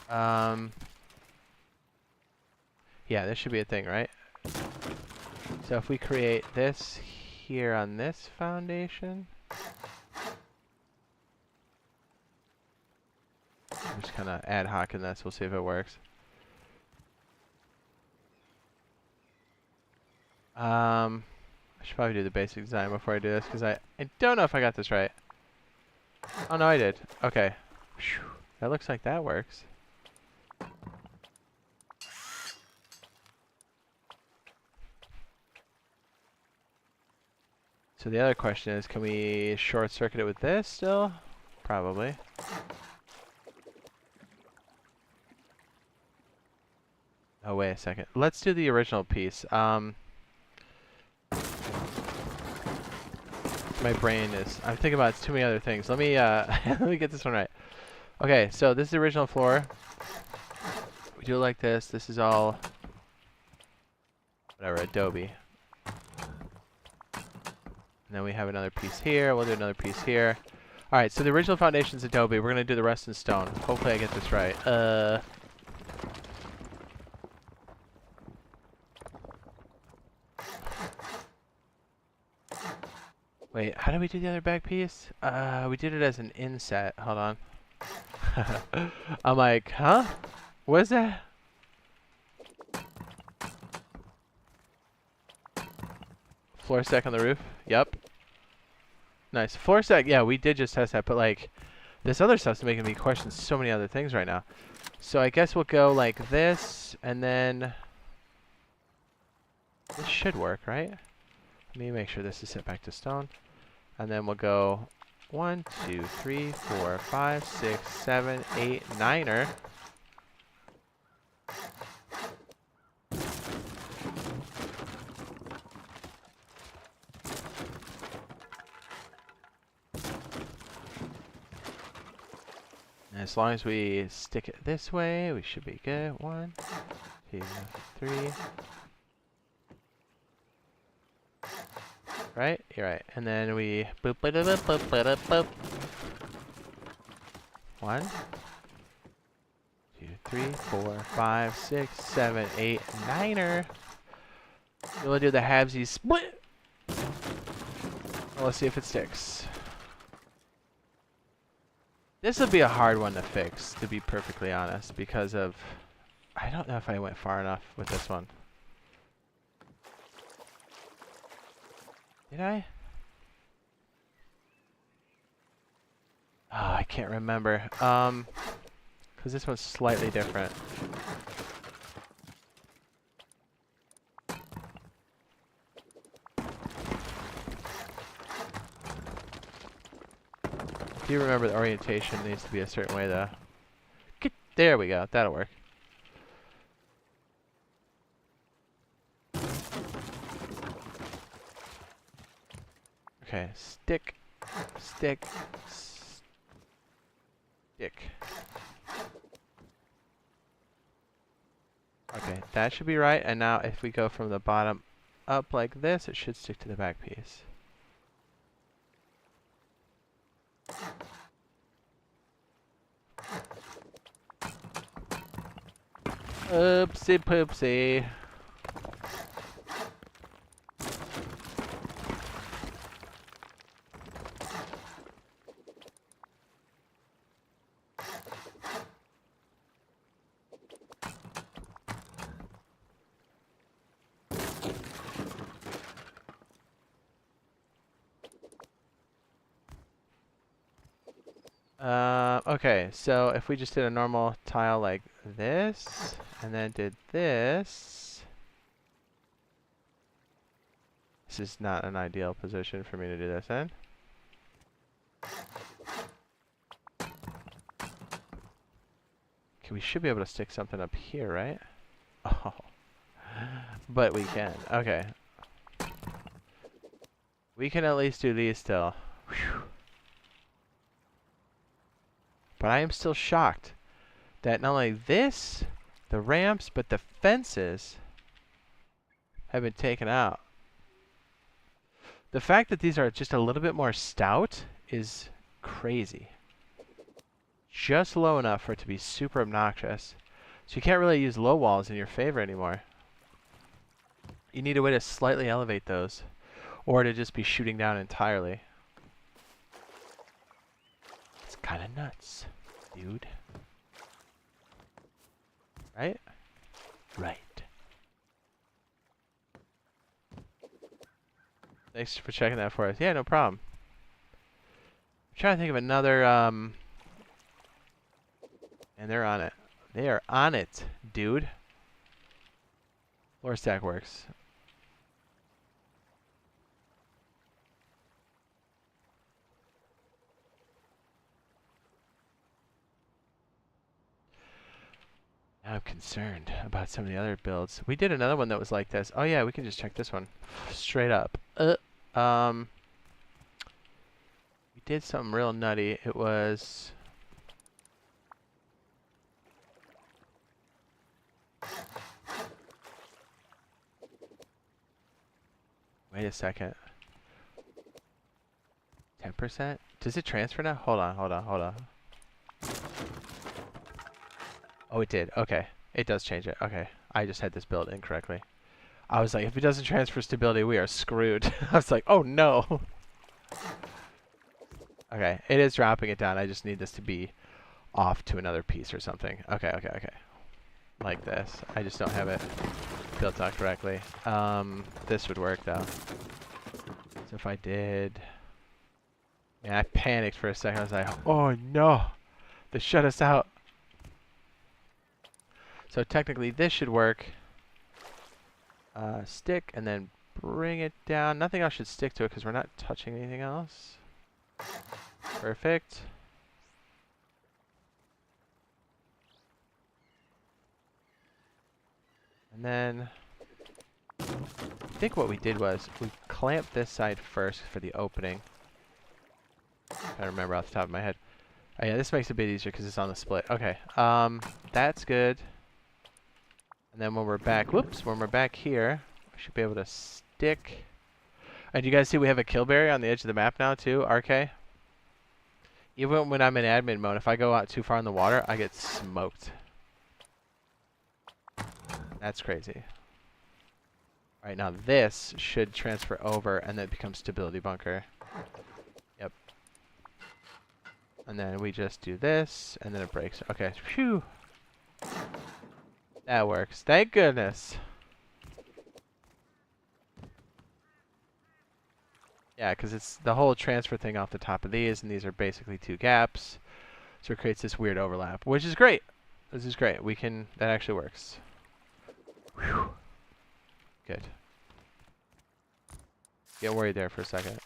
yeah, this should be a thing, right? So if we create this here on this foundation, I'm just kind of ad hoc in this. We'll see if it works. I should probably do the basic design before I do this because I don't know if I got this right. Oh no, I did. Okay. Whew. That looks like that works. So the other question is, can we short circuit it with this still? Probably. Oh, wait a second. Let's do the original piece. My brain is, I'm thinking about too many other things. Let me let me get this one right. Okay, so this is the original floor. We do it like this. This is all whatever, Adobe. And then we have another piece here. We'll do another piece here. All right, so the original foundation is Adobe. We're gonna do the rest in stone. Hopefully I get this right. Wait, how did we do the other back piece? We did it as an inset. Hold on. I'm like, huh? What is that? Floor stack on the roof? Yep. Nice. Floor stack, yeah, we did just test that, but like, this other stuff's making me question so many other things right now. So I guess we'll go like this, and then this should work, right? Let me make sure this is set back to stone. And then we'll go 1, 2, 3, 4, 5, 6, 7, 8, 9er. And as long as we stick it this way, we should be good. 1, 2, 3. Right? You're right. And then we boop, boop, boop, boop, boop, boop. 1, 2, 3, 4, 5, 6, 7, 8, 9er. We'll do the halvesies split. Well, let's see if it sticks. This would be a hard one to fix, to be perfectly honest, because of... I don't know if I went far enough with this one. Did I? Oh, I can't remember. Because this one's slightly different. If you remember, the orientation needs to be a certain way, though. There we go. That'll work. Okay, stick, stick, stick. Okay, that should be right. And now if we go from the bottom up like this, it should stick to the back piece. Oopsie poopsie. Okay, so if we just did a normal tile like this, and then did this, this is not an ideal position for me to do this in. Okay, we should be able to stick something up here, right? Oh, but we can. Okay. We can at least do these still. Whew. But I am still shocked that not only this, the ramps, but the fences have been taken out. The fact that these are just a little bit more stout is crazy. Just low enough for it to be super obnoxious. So you can't really use low walls in your favor anymore. You need a way to slightly elevate those, or to just be shooting down entirely. It's kind of nuts, dude. Right? Right. Thanks for checking that for us. Yeah, no problem. I'm trying to think of another, and they're on it. They are on it, dude. Floor stack works. Now I'm concerned about some of the other builds. We did another one that was like this. Oh yeah, we can just check this one. Straight up. We did something real nutty. It was... Wait a second. 10%? Does it transfer now? Hold on. Oh, it did. Okay. It does change it. Okay. I just had this built incorrectly. I was like, if it doesn't transfer stability, we are screwed. I was like, oh no. Okay. It is dropping it down. I just need this to be off to another piece or something. Okay. Like this. I just don't have it built out correctly. This would work though. So if I did... Man, I panicked for a second. I was like, oh no. They shut us out. So technically this should work. Stick and then bring it down. Nothing else should stick to it because we're not touching anything else. Perfect. And then I think what we did was we clamped this side first for the opening. I remember off the top of my head. Oh yeah, this makes it a bit easier because it's on the split. Okay, that's good. And then when we're back, when we're back here, we should be able to stick. And you guys see we have a kill barrier on the edge of the map now too, RK? Even when I'm in admin mode, if I go out too far in the water, I get smoked. That's crazy. Alright, now this should transfer over and then become stability bunker. Yep. And then we just do this, and then it breaks. Okay, phew. That works. Thank goodness. Yeah, because it's the whole transfer thing off the top of these, and these are basically two gaps. So it creates this weird overlap, which is great. This is great. We can, that actually works. Whew. Good. Get worried there for a second.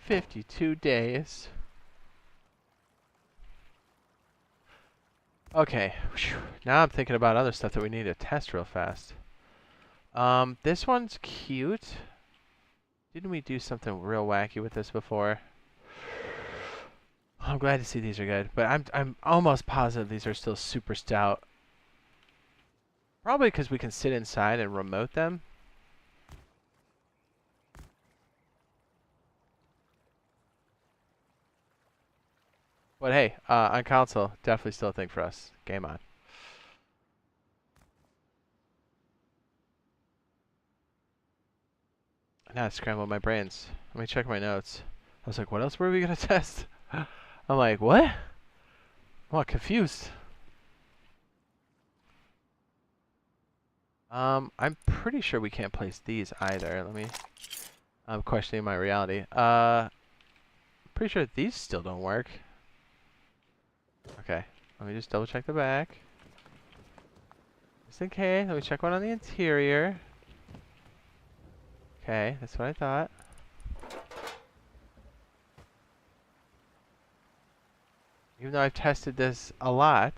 52 days. Okay, whew. Now I'm thinking about other stuff that we need to test real fast. This one's cute. Didn't we do something real wacky with this before? I'm glad to see these are good, but I'm almost positive these are still super stout. Probably because we can sit inside and remote them. But hey, on console, definitely still a thing for us. Game on. Now I scrambled my brains. Let me check my notes. I was like, what else were we gonna test? I'm like, what? I'm all confused. I'm pretty sure we can't place these either. I'm questioning my reality. Pretty sure these still don't work. Okay, let me just double check the back. Just in case, let me check one on the interior. Okay, that's what I thought. Even though I've tested this a lot,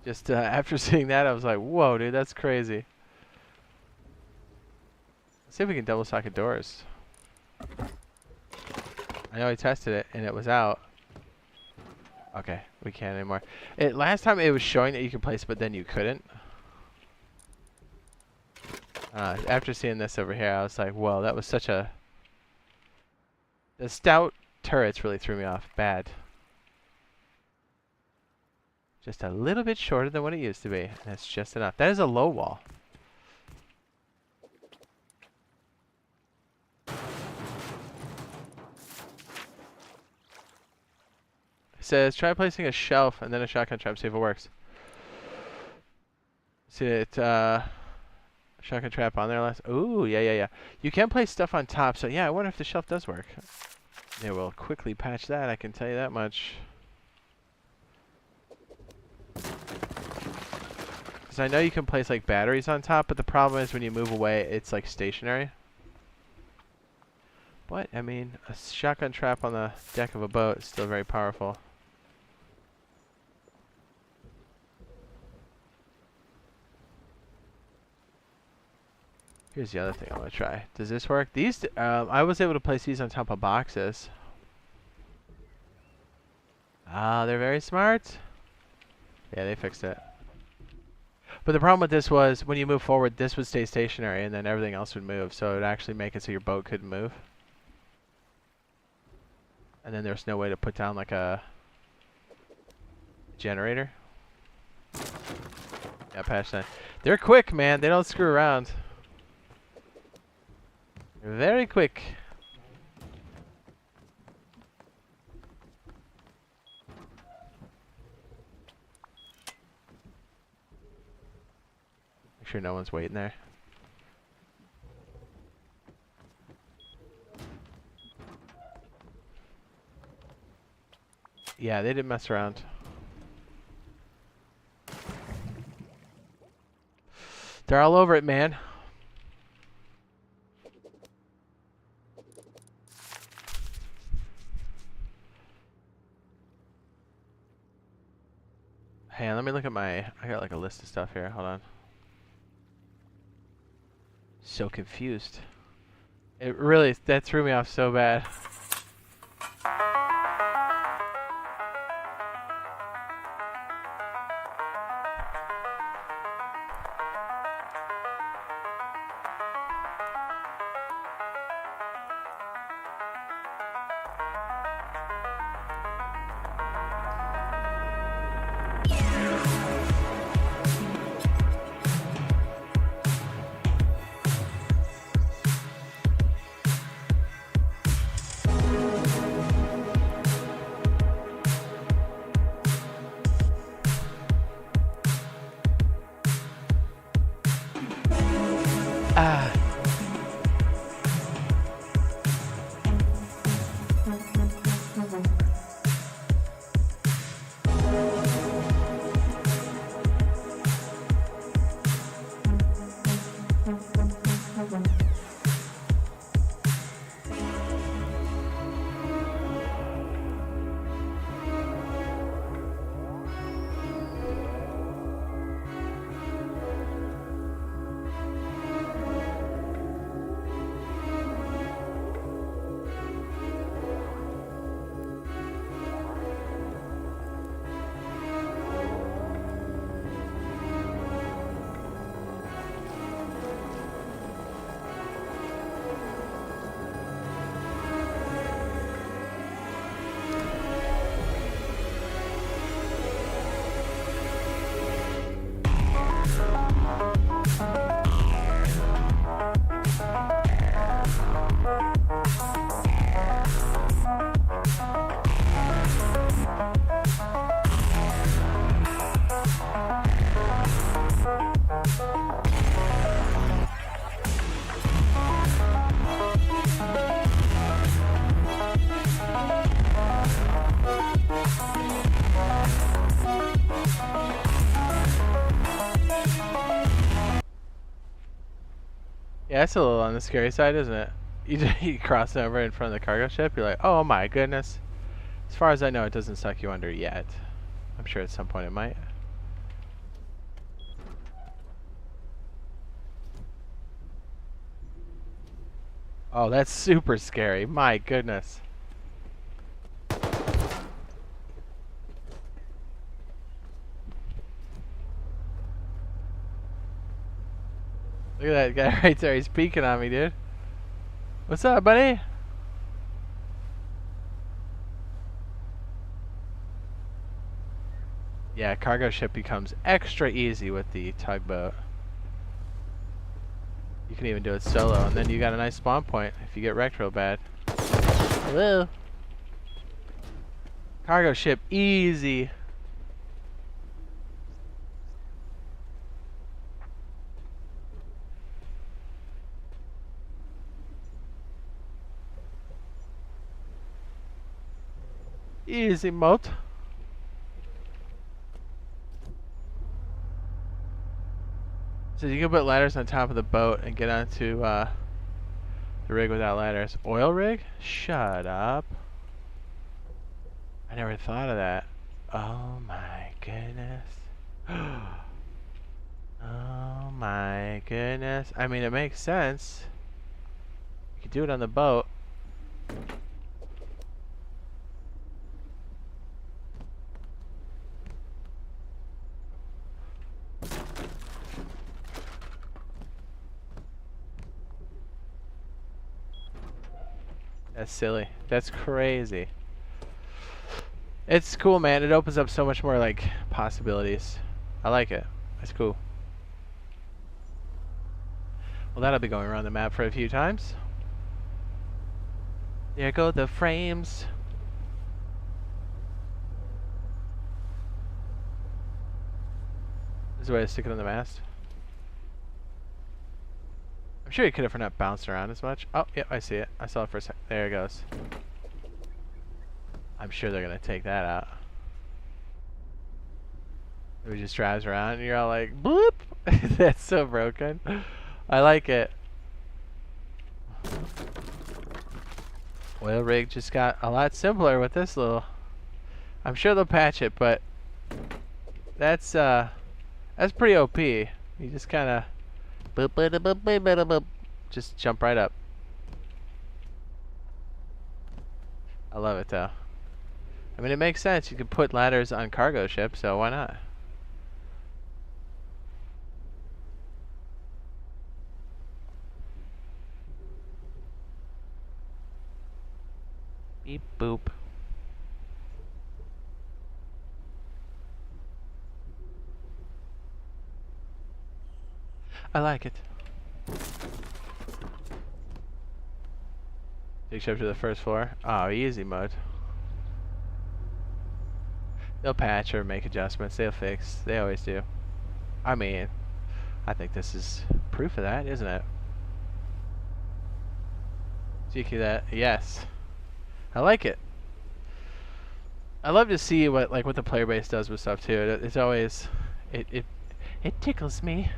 just after seeing that, I was like, whoa, dude, that's crazy. Let's see if we can double socket doors. I know I tested it, and it was out. Okay, we can't anymore. Last time it was showing that you could place, but then you couldn't. After seeing this over here, I was like, whoa, that was such a... The stout turrets really threw me off bad. Just a little bit shorter than what it used to be. That's just enough. That is a low wall. It says, try placing a shelf and then a shotgun trap, see if it works. See it, shotgun trap on there last. Ooh, yeah. You can place stuff on top, so yeah, I wonder if the shelf does work. They will quickly patch that, I can tell you that much. Because I know you can place like batteries on top, but the problem is when you move away, it's like stationary. But, I mean, a shotgun trap on the deck of a boat is still very powerful. Here's the other thing I want to try. Does this work? These, I was able to place these on top of boxes. Ah, they're very smart. Yeah, they fixed it. But the problem with this was, when you move forward, this would stay stationary, and then everything else would move. So it would actually make it so your boat couldn't move. And then there's no way to put down, like, a generator. Yeah, patch that. They're quick, man. They don't screw around. They're very quick. Make sure no one's waiting there. Yeah, they didn't mess around. They're all over it, man. Hey, let me look at I got like a list of stuff here. Hold on. So confused. It really, that threw me off so bad. Yeah, it's a little on the scary side, isn't it? You cross over in front of the cargo ship, you're like, oh my goodness. As far as I know, it doesn't suck you under yet. I'm sure at some point it might. Oh, that's super scary. My goodness. Look at that guy right there. He's peeking on me, dude. What's up, buddy? Yeah, cargo ship becomes extra easy with the tugboat. You can even do it solo, and then you got a nice spawn point if you get wrecked real bad. Hello. Cargo ship, easy. Easy mode. So you can put ladders on top of the boat and get onto the rig without ladders. Oil rig? Shut up. I never thought of that. Oh my goodness. Oh my goodness. I mean, it makes sense. You could do it on the boat. That's silly. That's crazy. It's cool, man. It opens up so much more, like, possibilities. I like it. It's cool. Well, that'll be going around the map for a few times. There go the frames. There's a way to stick it on the mast. I'm sure you could have for not bouncing around as much. Oh, yep, I see it. I saw it for a sec. There it goes. I'm sure they're gonna take that out. It just drives around and you're all like, bloop! That's so broken. I like it. Oil rig just got a lot simpler with this little. I'm sure they'll patch it, but that's pretty OP. You just kind of just jump right up. I love it though. I mean, it makes sense. You could put ladders on cargo ships, so why not? Beep boop. I like it. Take ship to the first floor. Oh, easy mode. They'll patch or make adjustments. They'll fix. They always do. I mean, I think this is proof of that, isn't it? GQ that. Yes. I like it. I love to see what the player base does with stuff too. It's always it tickles me.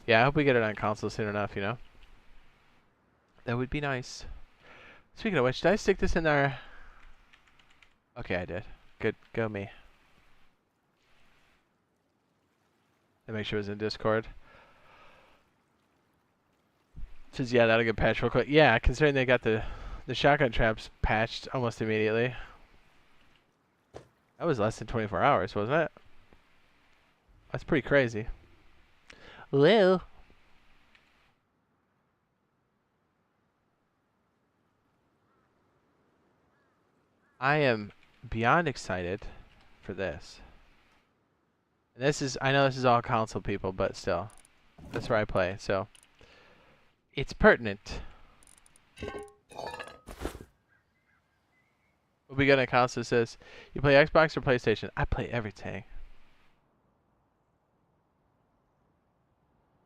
Yeah, I hope we get it on console soon enough, you know? That would be nice. Speaking of which, did I stick this in there? Okay, I did. Good. Go me. And make sure it was in Discord. Says, yeah, that'll get patched real quick. Yeah, considering they got the shotgun traps patched almost immediately. That was less than 24 hours, wasn't it? That's pretty crazy. Well, I am beyond excited for this. And this is, I know this is all console people, but still, that's where I play, so it's pertinent. What we got on console says, you play Xbox or PlayStation? I play everything.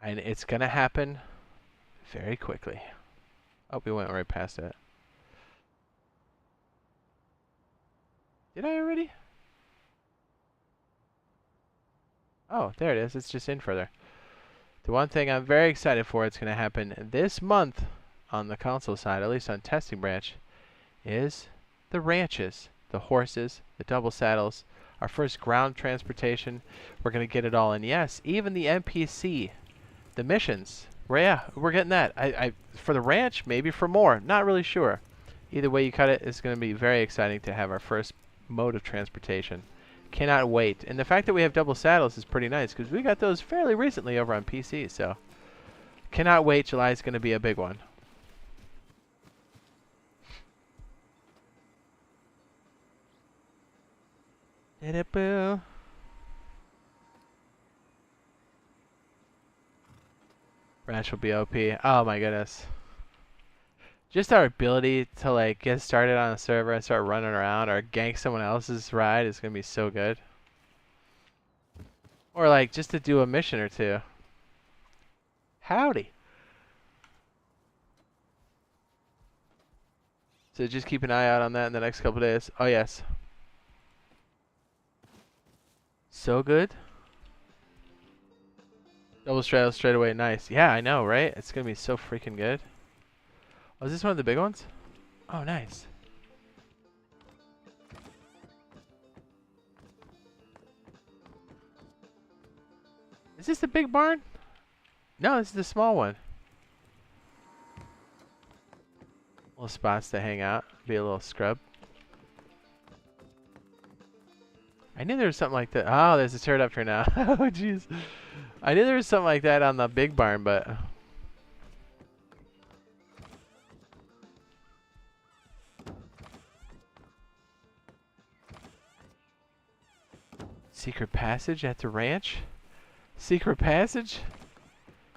And it's gonna happen very quickly. Oh, we went right past it. Did I already? Oh, there it is. It's just in further. The one thing I'm very excited for, it's going to happen this month on the console side, at least on testing branch, is the ranches, the horses, the double saddles, our first ground transportation. We're going to get it all. And yes, even the NPC, the missions. We're getting that. I for the ranch, maybe for more. Not really sure. Either way you cut it, it's going to be very exciting to have our first mode of transportation. Cannot wait. And the fact that we have double saddles is pretty nice because we got those fairly recently over on PC. So cannot wait. July is going to be a big one. Did it, boo? Ranch will be OP. Oh my goodness. Just our ability to like get started on a server and start running around or gank someone else's ride is gonna be so good. Or like just to do a mission or two. Howdy. So just keep an eye out on that in the next couple days. Oh yes. So good. Double straddle straight away. Nice. Yeah, I know, right? It's gonna be so freaking good. Oh, is this one of the big ones? Oh, nice. Is this the big barn? No, this is the small one. Little spots to hang out. Be a little scrub. I knew there was something like that. Oh, there's a pterodactyl now. Oh, jeez. I knew there was something like that on the big barn, but... Secret passage at the ranch? Secret passage?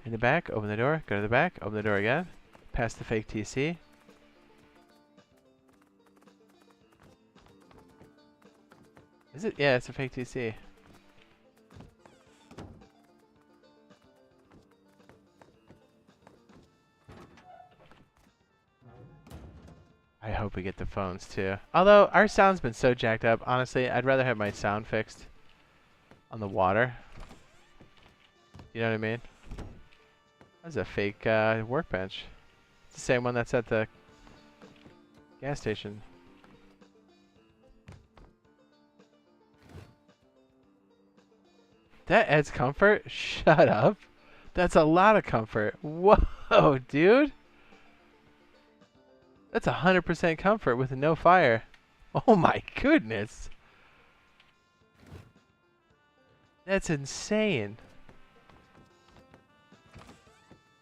In the back, open the door, go to the back, open the door again. Past the fake TC. Is it? Yeah, it's a fake TC. I hope we get the phones too. Although our sound's been so jacked up, honestly, I'd rather have my sound fixed on the water. You know what I mean? That's a fake workbench. It's the same one that's at the gas station. That adds comfort? Shut up. That's a lot of comfort. Whoa, dude. That's 100% comfort with no fire. Oh my goodness. That's insane.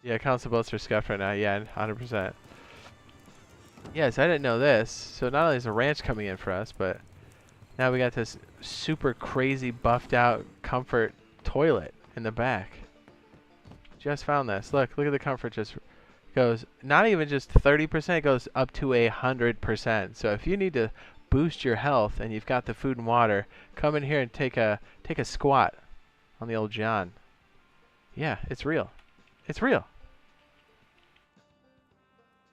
Yeah, console boats are scuffed right now. Yeah, 100%. Yes, I didn't know this. So not only is a ranch coming in for us, but now we got this super crazy buffed out comfort toilet in the back. Just found this. Look at the comfort just goes not even just 30%, it goes up to 100%. So if you need to boost your health and you've got the food and water, come in here and take a squat on the old John. Yeah, it's real. It's real.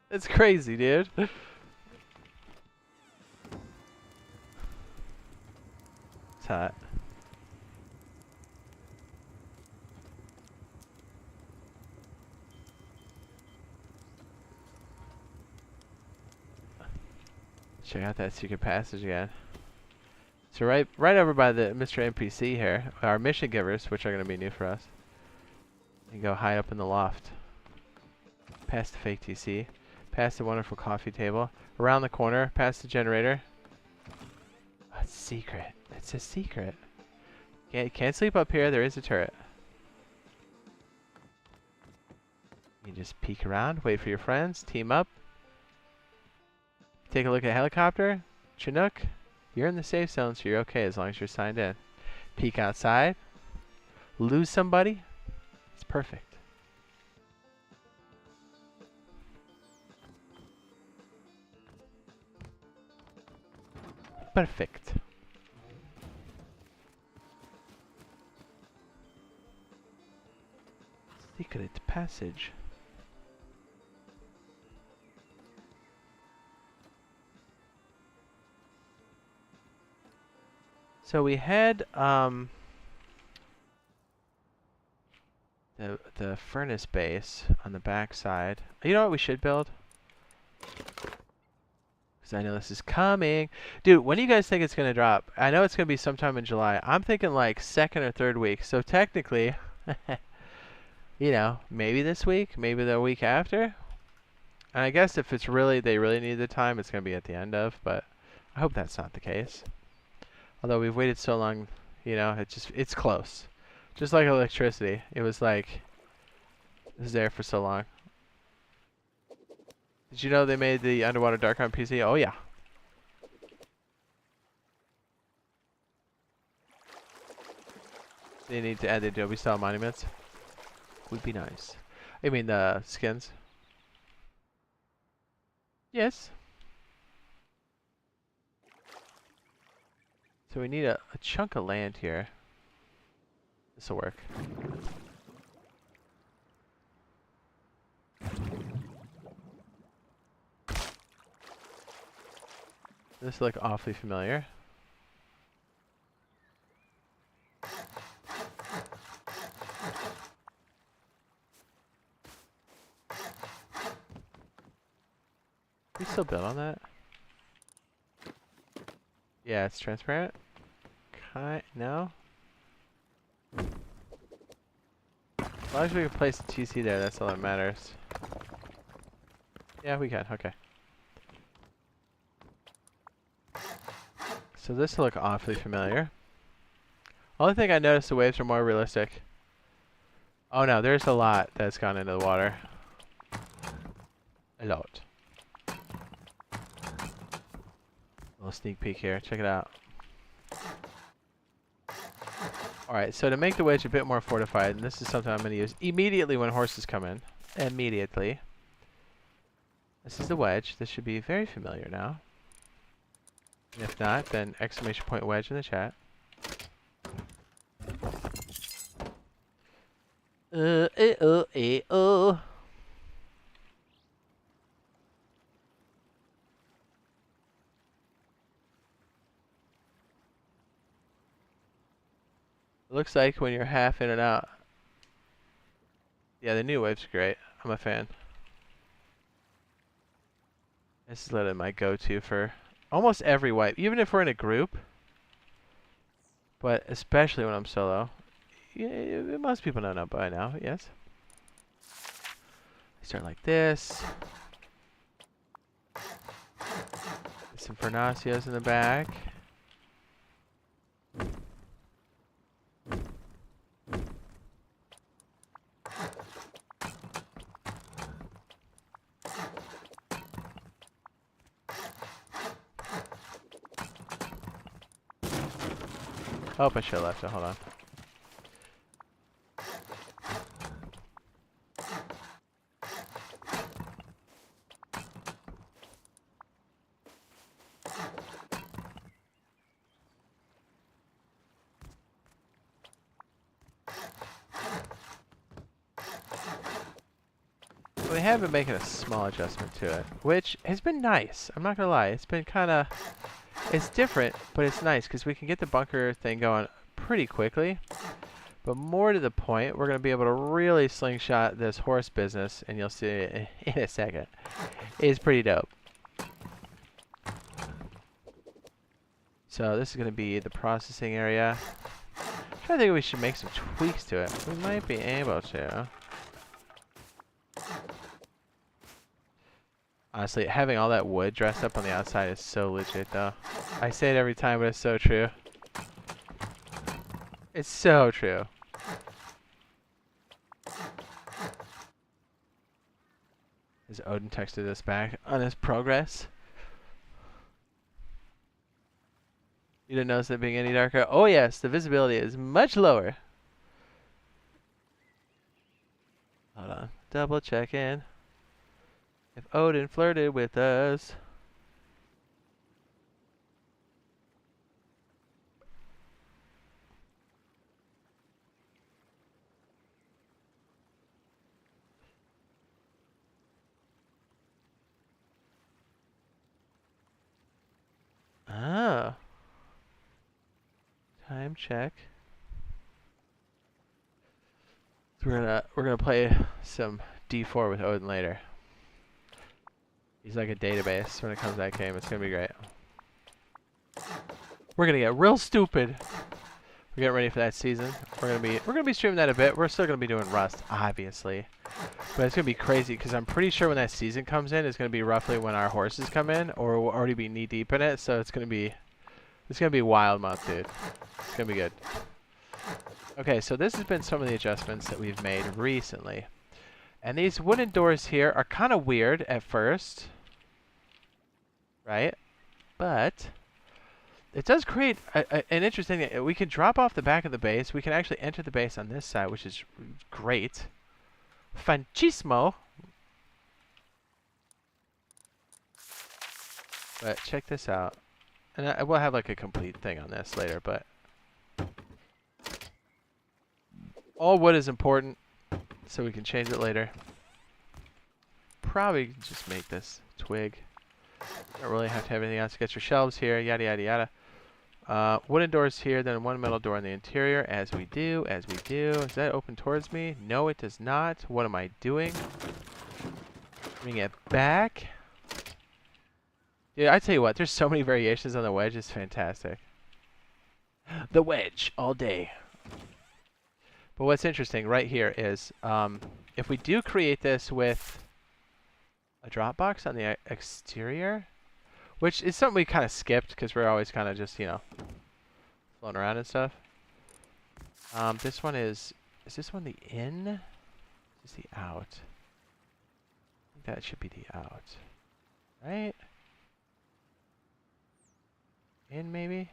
It's crazy, dude. It's hot. Check out that secret passage again. So right over by the Mr. NPC here, our mission givers, which are going to be new for us. You go hide up in the loft. Past the fake TC. Past the wonderful coffee table. Around the corner. Past the generator. Oh, it's secret. It's a secret. Can't sleep up here. There is a turret. You just peek around. Wait for your friends. Team up. Take a look at the helicopter. Chinook. You're in the safe zone, so you're okay as long as you're signed in. Peek outside. Lose somebody. It's perfect. Perfect. Secret passage. So we had the furnace base on the back side. You know what we should build? Because I know this is coming. Dude, when do you guys think it's going to drop? I know it's going to be sometime in July. I'm thinking like second or third week. So technically, you know, maybe this week, maybe the week after. And I guess if it's really, they really need the time, it's going to be at the end of. But I hope that's not the case. Although we've waited so long, you know, it's close. Just like electricity. It was like, it was there for so long. Did you know they made the Underwater Dark on PC? Oh yeah. They need to add the Adobe style monuments. Would be nice. I mean the skins. Yes. So we need a chunk of land here. This'll work. This look awfully familiar. We still build on that? Yeah, it's transparent. No? As long as we can place a TC there, that's all that matters. Yeah, we can. Okay. So this will look awfully familiar. Only thing I noticed, the waves are more realistic. Oh no, there's a lot that's gone into the water. A lot. Little sneak peek here. Check it out. Alright, so to make the wedge a bit more fortified, and this is something I'm going to use immediately when horses come in. Immediately. This is the wedge. This should be very familiar now. And if not, then exclamation point wedge in the chat. It looks like when you're half in and out. Yeah, the new wave's great. I'm a fan. This is literally my go-to for almost every wipe, even if we're in a group. But especially when I'm solo. Yeah, most people know by now, yes. I start like this. Some Fernacios in the back. Oh, I should have left it. Hold on. We have been making a small adjustment to it, which has been nice. I'm not gonna lie. It's been kind of... It's different, but it's nice because we can get the bunker thing going pretty quickly. But more to the point, we're going to be able to really slingshot this horse business, and you'll see it in a second. It's pretty dope. So this is going to be the processing area. I'm trying to think we should make some tweaks to it. We might be able to. Honestly, having all that wood dressed up on the outside is so legit, though. I say it every time, but it's so true. It's so true. As Odin texted us back on his progress. You didn't notice it being any darker? Oh yes, the visibility is much lower. Hold on, double check in. If Odin flirted with us. Oh. Time check. So we're gonna play some D4 with Odin later. He's like a database when it comes to that game. It's gonna be great. We're gonna get real stupid. We're getting ready for that season. We're gonna be streaming that a bit. We're still gonna be doing Rust, obviously, but it's gonna be crazy because I'm pretty sure when that season comes in, it's gonna be roughly when our horses come in, or we'll already be knee deep in it. So it's gonna be a wild month, dude. It's gonna be good. Okay, so this has been some of the adjustments that we've made recently, and these wooden doors here are kind of weird at first, right? But it does create an interesting thing. We can drop off the back of the base. We can actually enter the base on this side, which is great. Fanchismo. But check this out. And we'll have like a complete thing on this later, but all wood is important, so we can change it later. Probably just make this twig. Don't really have to have anything else. Get your shelves here, yada yada yada. Wooden doors here, then one metal door in the interior, as we do. Does that open towards me? No, it does not. What am I doing? Bring it back. Yeah, I tell you what, there's so many variations on the wedge, it's fantastic. The wedge, all day. But what's interesting right here is, if we do create this with a drop box on the exterior, which is something we kind of skipped because we're always kind of just, you know, floating around and stuff. This one is this one the in? Is this the out? I think that should be the out. Right? In maybe?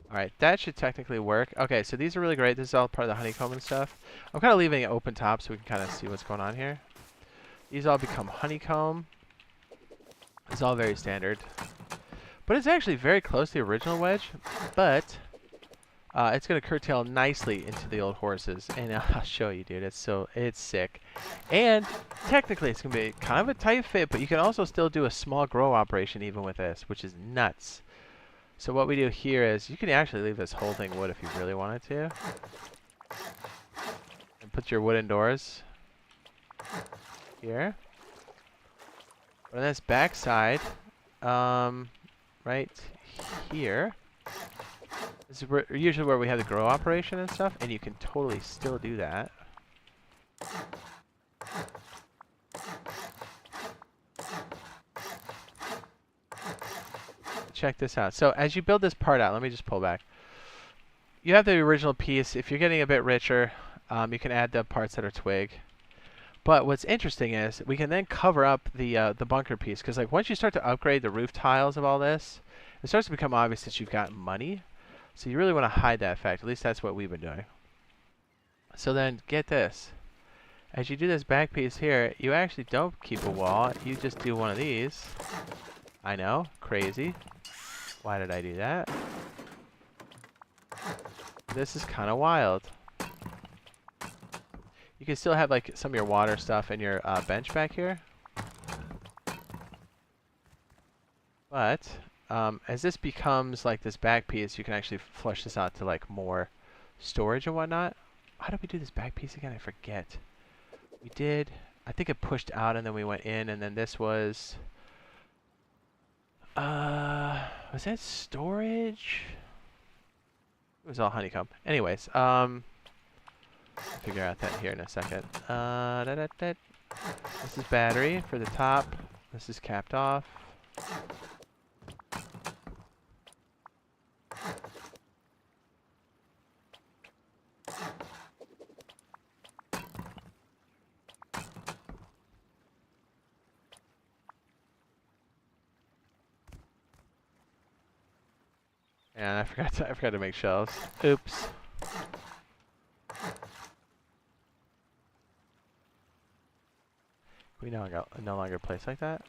Alright, that should technically work. Okay, so these are really great. This is all part of the honeycomb and stuff. I'm kind of leaving it open top so we can kind of see what's going on here. These all become honeycomb. It's all very standard. But it's actually very close to the original wedge. But it's going to curtail nicely into the old horses. And I'll show you, dude. It's sick. And technically it's going to be kind of a tight fit, but you can also still do a small grow operation even with this, which is nuts. So what we do here is, you can actually leave this whole thing wood if you really wanted to. And put your wooden doors here. But on this back side, right here, this is usually where we have the grow operation and stuff, and you can totally still do that. Check this out. So as you build this part out, let me just pull back. You have the original piece. If you're getting a bit richer, you can add the parts that are twig. But what's interesting is we can then cover up the bunker piece, because like once you start to upgrade the roof tiles of all this, it starts to become obvious that you've got money. So you really want to hide that fact. At least that's what we've been doing. So then get this. As you do this back piece here, you actually don't keep a wall. You just do one of these. I know, crazy. Why did I do that? This is kind of wild. You can still have like some of your water stuff and your bench back here. But as this becomes like this back piece, you can actually flush this out to like more storage and whatnot. How did we do this back piece again? I forget. We did, I think it pushed out and then we went in, and then this was that storage? It was all honeycomb. Anyways, figure out that here in a second. This is battery for the top. This is capped off. And I forgot to make shelves. Oops. We no longer place like that.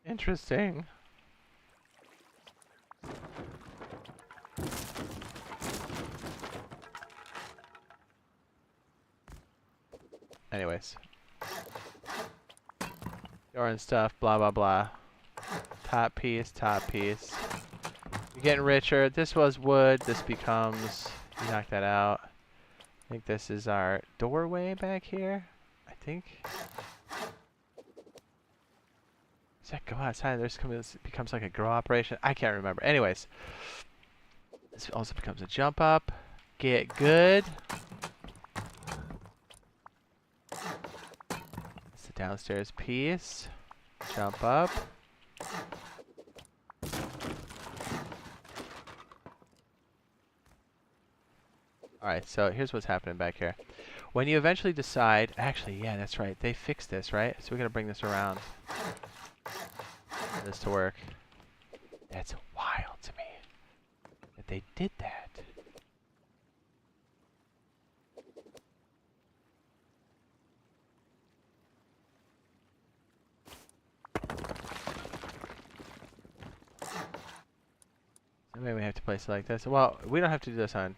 Interesting. Anyways. Door and stuff, blah, blah, blah. Top piece, top piece. You're getting richer. This was wood. This becomes... You knock that out. I think this is our doorway back here. I think. Does that go outside? This becomes like a grow operation. I can't remember. Anyways. This also becomes a jump up. Get good. It's the downstairs piece. Jump up. Alright, so here's what's happening back here. When you eventually decide... Actually, yeah, that's right. They fixed this, right? So we're going to bring this around. For this to work. That's wild to me. That they did that. So maybe we have to place it like this. Well, we don't have to do this on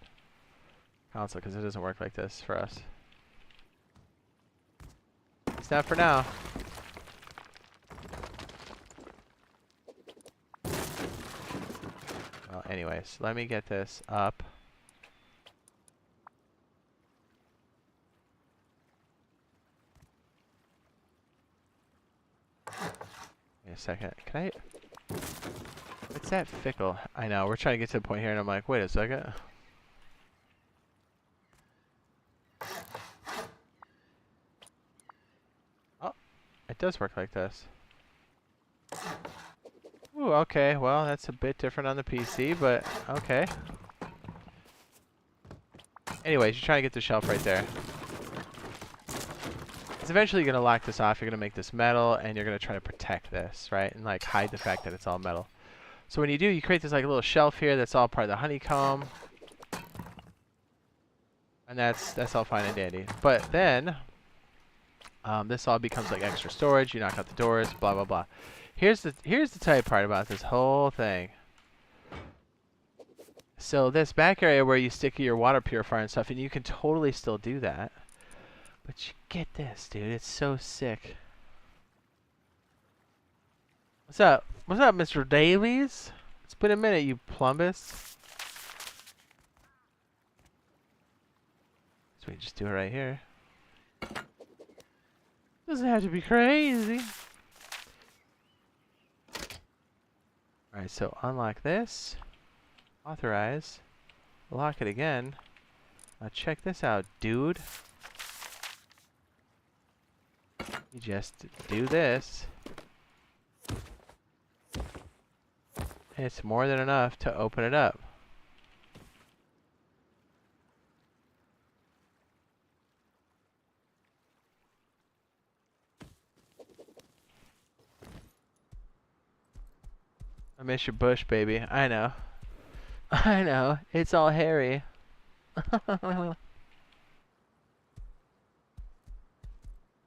console because it doesn't work like this for us. It's not for now. Well, anyways, let me get this up. Wait a second. Can I... What's that fickle? I know, we're trying to get to the point here and I'm like, wait a second. Oh, it does work like this. Ooh, okay, well, that's a bit different on the PC, but okay. Anyways, you're trying to get the shelf right there. It's eventually going to lock this off. You're going to make this metal, and you're going to try to protect this, right? And, like, hide the fact that it's all metal. So when you do, you create this, like, little shelf here that's all part of the honeycomb. And that's all fine and dandy. But then, this all becomes, like, extra storage. You knock out the doors, blah, blah, blah. Here's the tight part about this whole thing. So this back area where you stick your water purifier and stuff, and you can totally still do that. But you get this, dude. It's so sick. What's up? What's up, Mr. Davies? It's been a minute, you plumbus. So we just do it right here. Doesn't have to be crazy. Alright, so unlock this. Authorize. Lock it again. Now check this out, dude. You just do this. And it's more than enough to open it up. I miss your bush, baby. I know. I know. It's all hairy.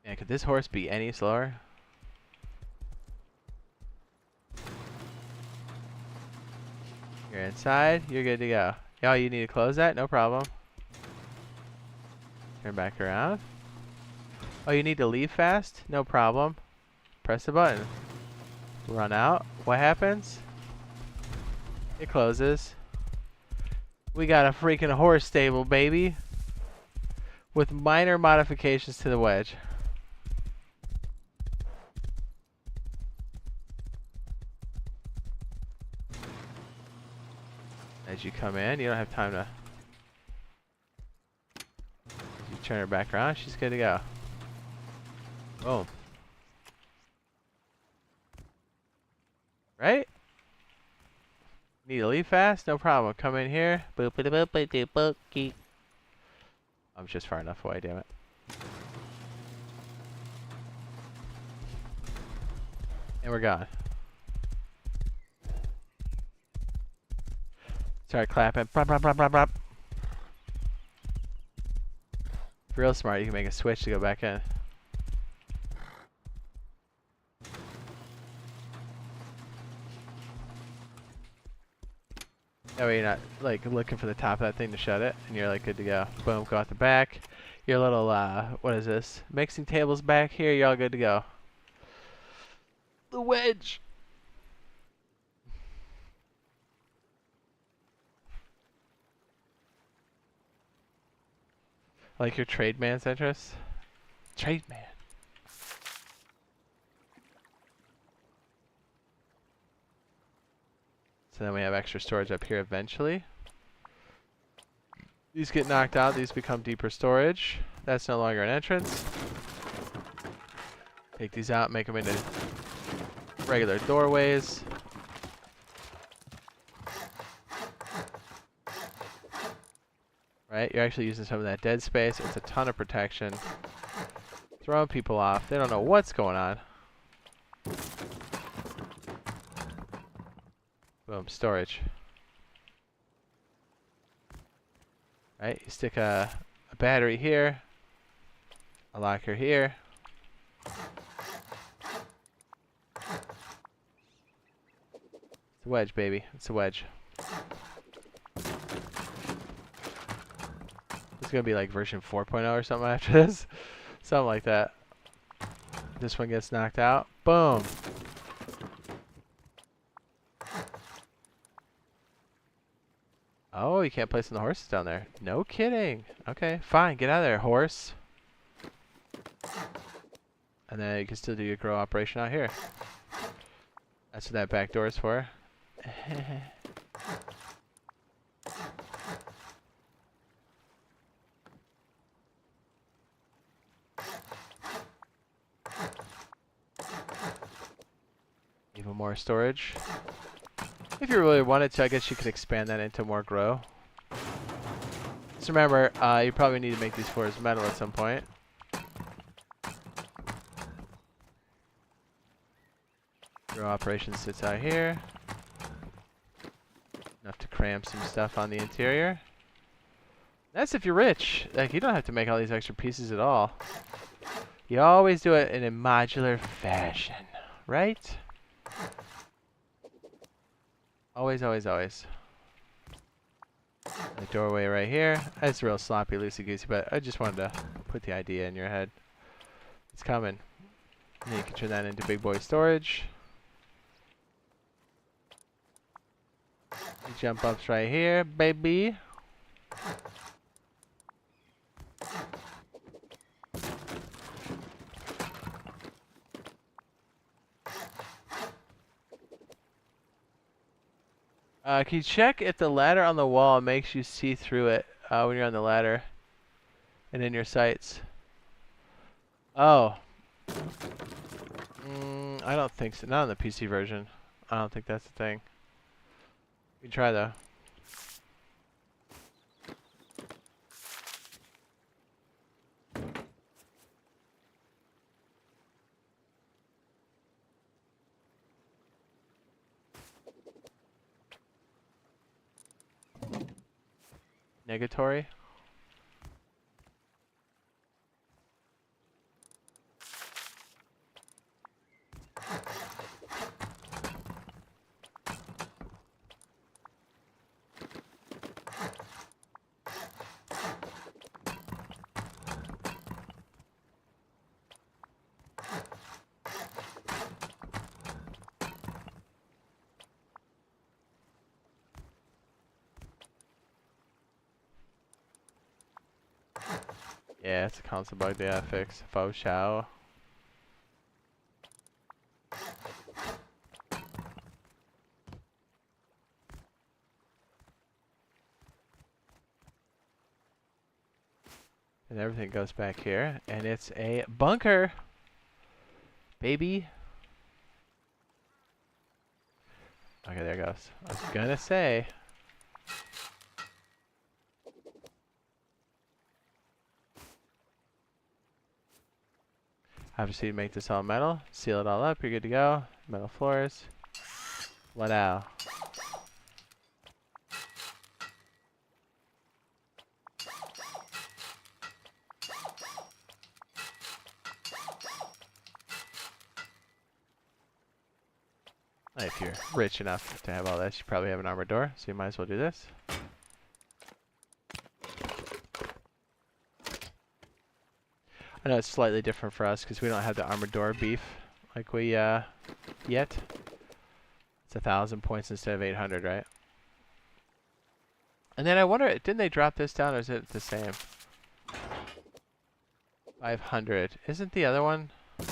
Yeah, could this horse be any slower? You're inside. You're good to go. Oh, you need to close that? No problem. Turn back around. Oh, you need to leave fast? No problem. Press the button. Run out. What happens? It closes. We got a freaking horse stable, baby. With minor modifications to the wedge. As you come in, you don't have time to... You turn her back around, she's good to go. Boom. Right? Need to leave fast? No problem. Come in here. I'm just far enough away, damn it. And we're gone. Start clapping. Brop, brop, brop, brop, brop. If you're real smart, you can make a switch to go back in. That way you're not like looking for the top of that thing to shut it, and you're like good to go. Boom, go out the back. your little, what is this? Mixing table's back here. You're all good to go. The wedge. Like your trade man's interest? Trade man. So then we have extra storage up here eventually. These get knocked out. These become deeper storage. That's no longer an entrance. Take these out, make them into regular doorways. Right? You're actually using some of that dead space. It's a ton of protection. Throwing people off. They don't know what's going on. Boom. Storage. Right? You stick a battery here. A locker here. It's a wedge, baby. It's a wedge. It's gonna be like version 4.0 or something after this. Something like that. This one gets knocked out. Boom. Oh, you can't place the horses down there. No kidding. Okay, fine. Get out of there, horse. And then you can still do your grow operation out here. That's what that back door is for. Even more storage. If you really wanted to, I guess you could expand that into more grow. Just remember, you probably need to make these floors metal at some point. Grow operation sits out here. Enough to cram some stuff on the interior. That's if you're rich. Like, you don't have to make all these extra pieces at all. You always do it in a modular fashion, right? Always, always, always. The doorway right here. That's real sloppy, loosey-goosey, but I just wanted to put the idea in your head. It's coming. And then you can turn that into big boy storage. Jump ups right here, baby. Can you check if the ladder on the wall makes you see through it when you're on the ladder and in your sights? Oh. I don't think so. Not on the PC version. I don't think that's the thing. We can try though. Negatory. Yeah, it's a console bug they gotta fix. Faux show. And everything goes back here, and it's a bunker, baby. Okay, there it goes. I was gonna say. Obviously, you make this all metal, seal it all up, you're good to go. Metal floors. Wow. If you're rich enough to have all this, you probably have an armored door, so you might as well do this. I know it's slightly different for us because we don't have the armored door beef like we yet. It's 1,000 points instead of 800, right? And then I wonder, didn't they drop this down, or is it the same? 500. Isn't the other one? We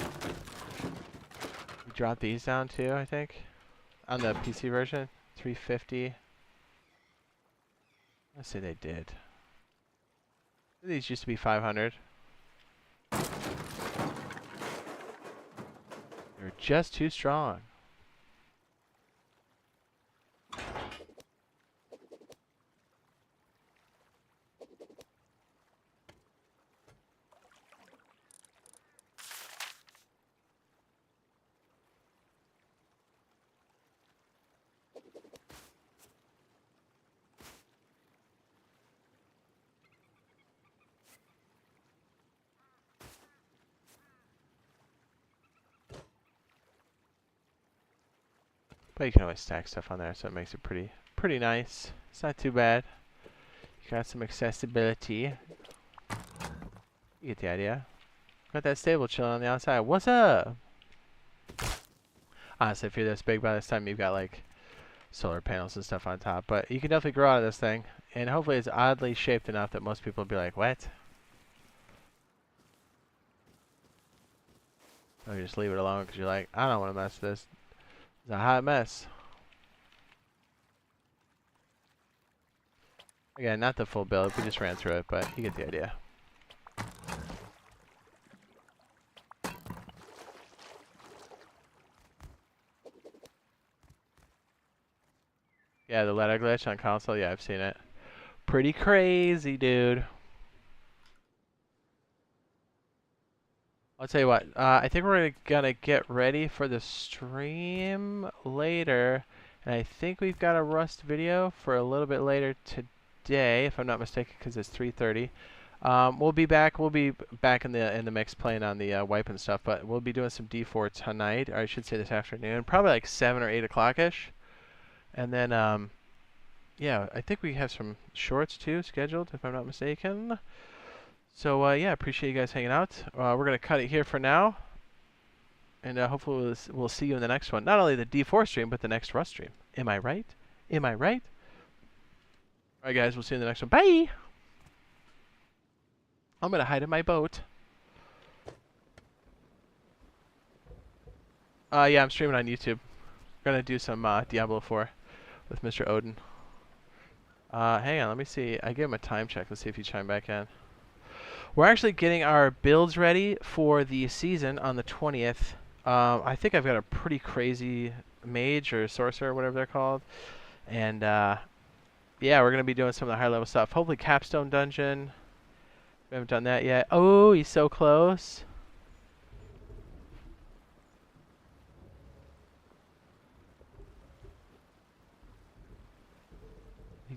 dropped these down too, I think, on the PC version. 350. Let's say they did. These used to be 500. They're just too strong. But you can always stack stuff on there, so it makes it pretty nice. It's not too bad. You got some accessibility. You get the idea. Got that stable chilling on the outside. What's up? Honestly, if you're this big by this time, you've got like solar panels and stuff on top. But you can definitely grow out of this thing. And hopefully it's oddly shaped enough that most people will be like, what? Or you just leave it alone because you're like, I don't want to mess with this. It's a hot mess. Again, not the full build. We just ran through it, but you get the idea. Yeah, the letter glitch on console. Yeah, I've seen it. Pretty crazy, dude. I'll tell you what. I think we're gonna get ready for the stream later, and I think we've got a Rust video for a little bit later today, if I'm not mistaken, because it's 3:30. We'll be back. We'll be back in the mix playing on the wipe and stuff, but we'll be doing some D4 tonight, or I should say this afternoon, probably like 7 or 8 o'clock ish, and then yeah, I think we have some shorts too scheduled, if I'm not mistaken. So yeah, appreciate you guys hanging out. We're gonna cut it here for now, and hopefully we'll see you in the next one. Not only the D4 stream, but the next Rust stream. Am I right? Am I right? All right, guys, we'll see you in the next one. Bye. I'm gonna hide in my boat. Yeah, I'm streaming on YouTube. Gonna do some Diablo 4 with Mr. Odin. Hang on, let me see. I gave him a time check. Let's see if he chimed back in. We're actually getting our builds ready for the season on the 20th. I think I've got a pretty crazy mage or sorcerer, whatever they're called. And yeah, we're going to be doing some of the higher level stuff. Hopefully Capstone Dungeon. We haven't done that yet. Oh, he's so close.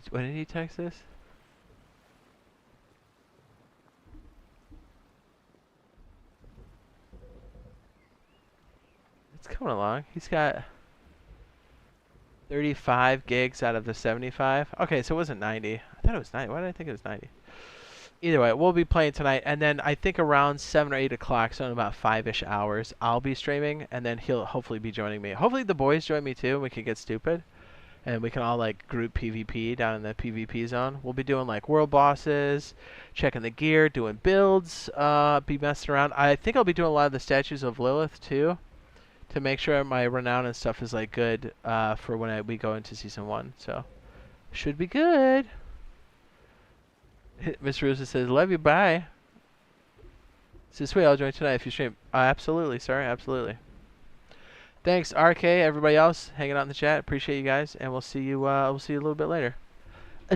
When did he text this? It's coming along. He's got 35 gigs out of the 75. Okay, so it wasn't 90. I thought it was 90. Why did I think it was 90? Either way, we'll be playing tonight, and then I think around 7 or 8 o'clock, so in about 5-ish hours, I'll be streaming, and then he'll hopefully be joining me. Hopefully the boys join me too, and we can get stupid, and we can all like group PvP down in the PvP zone. We'll be doing like world bosses, checking the gear, doing builds, be messing around. I think I'll be doing a lot of the statues of Lilith too, to make sure my renown and stuff is like good for when we go into season 1. So should be good. Miss Rusa says, "Love you, bye." Says, "Sweet, I'll join tonight if you stream." Absolutely, sir, absolutely. Thanks, RK. Everybody else hanging out in the chat. Appreciate you guys, and we'll see you. We'll see you a little bit later.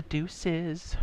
Deuces.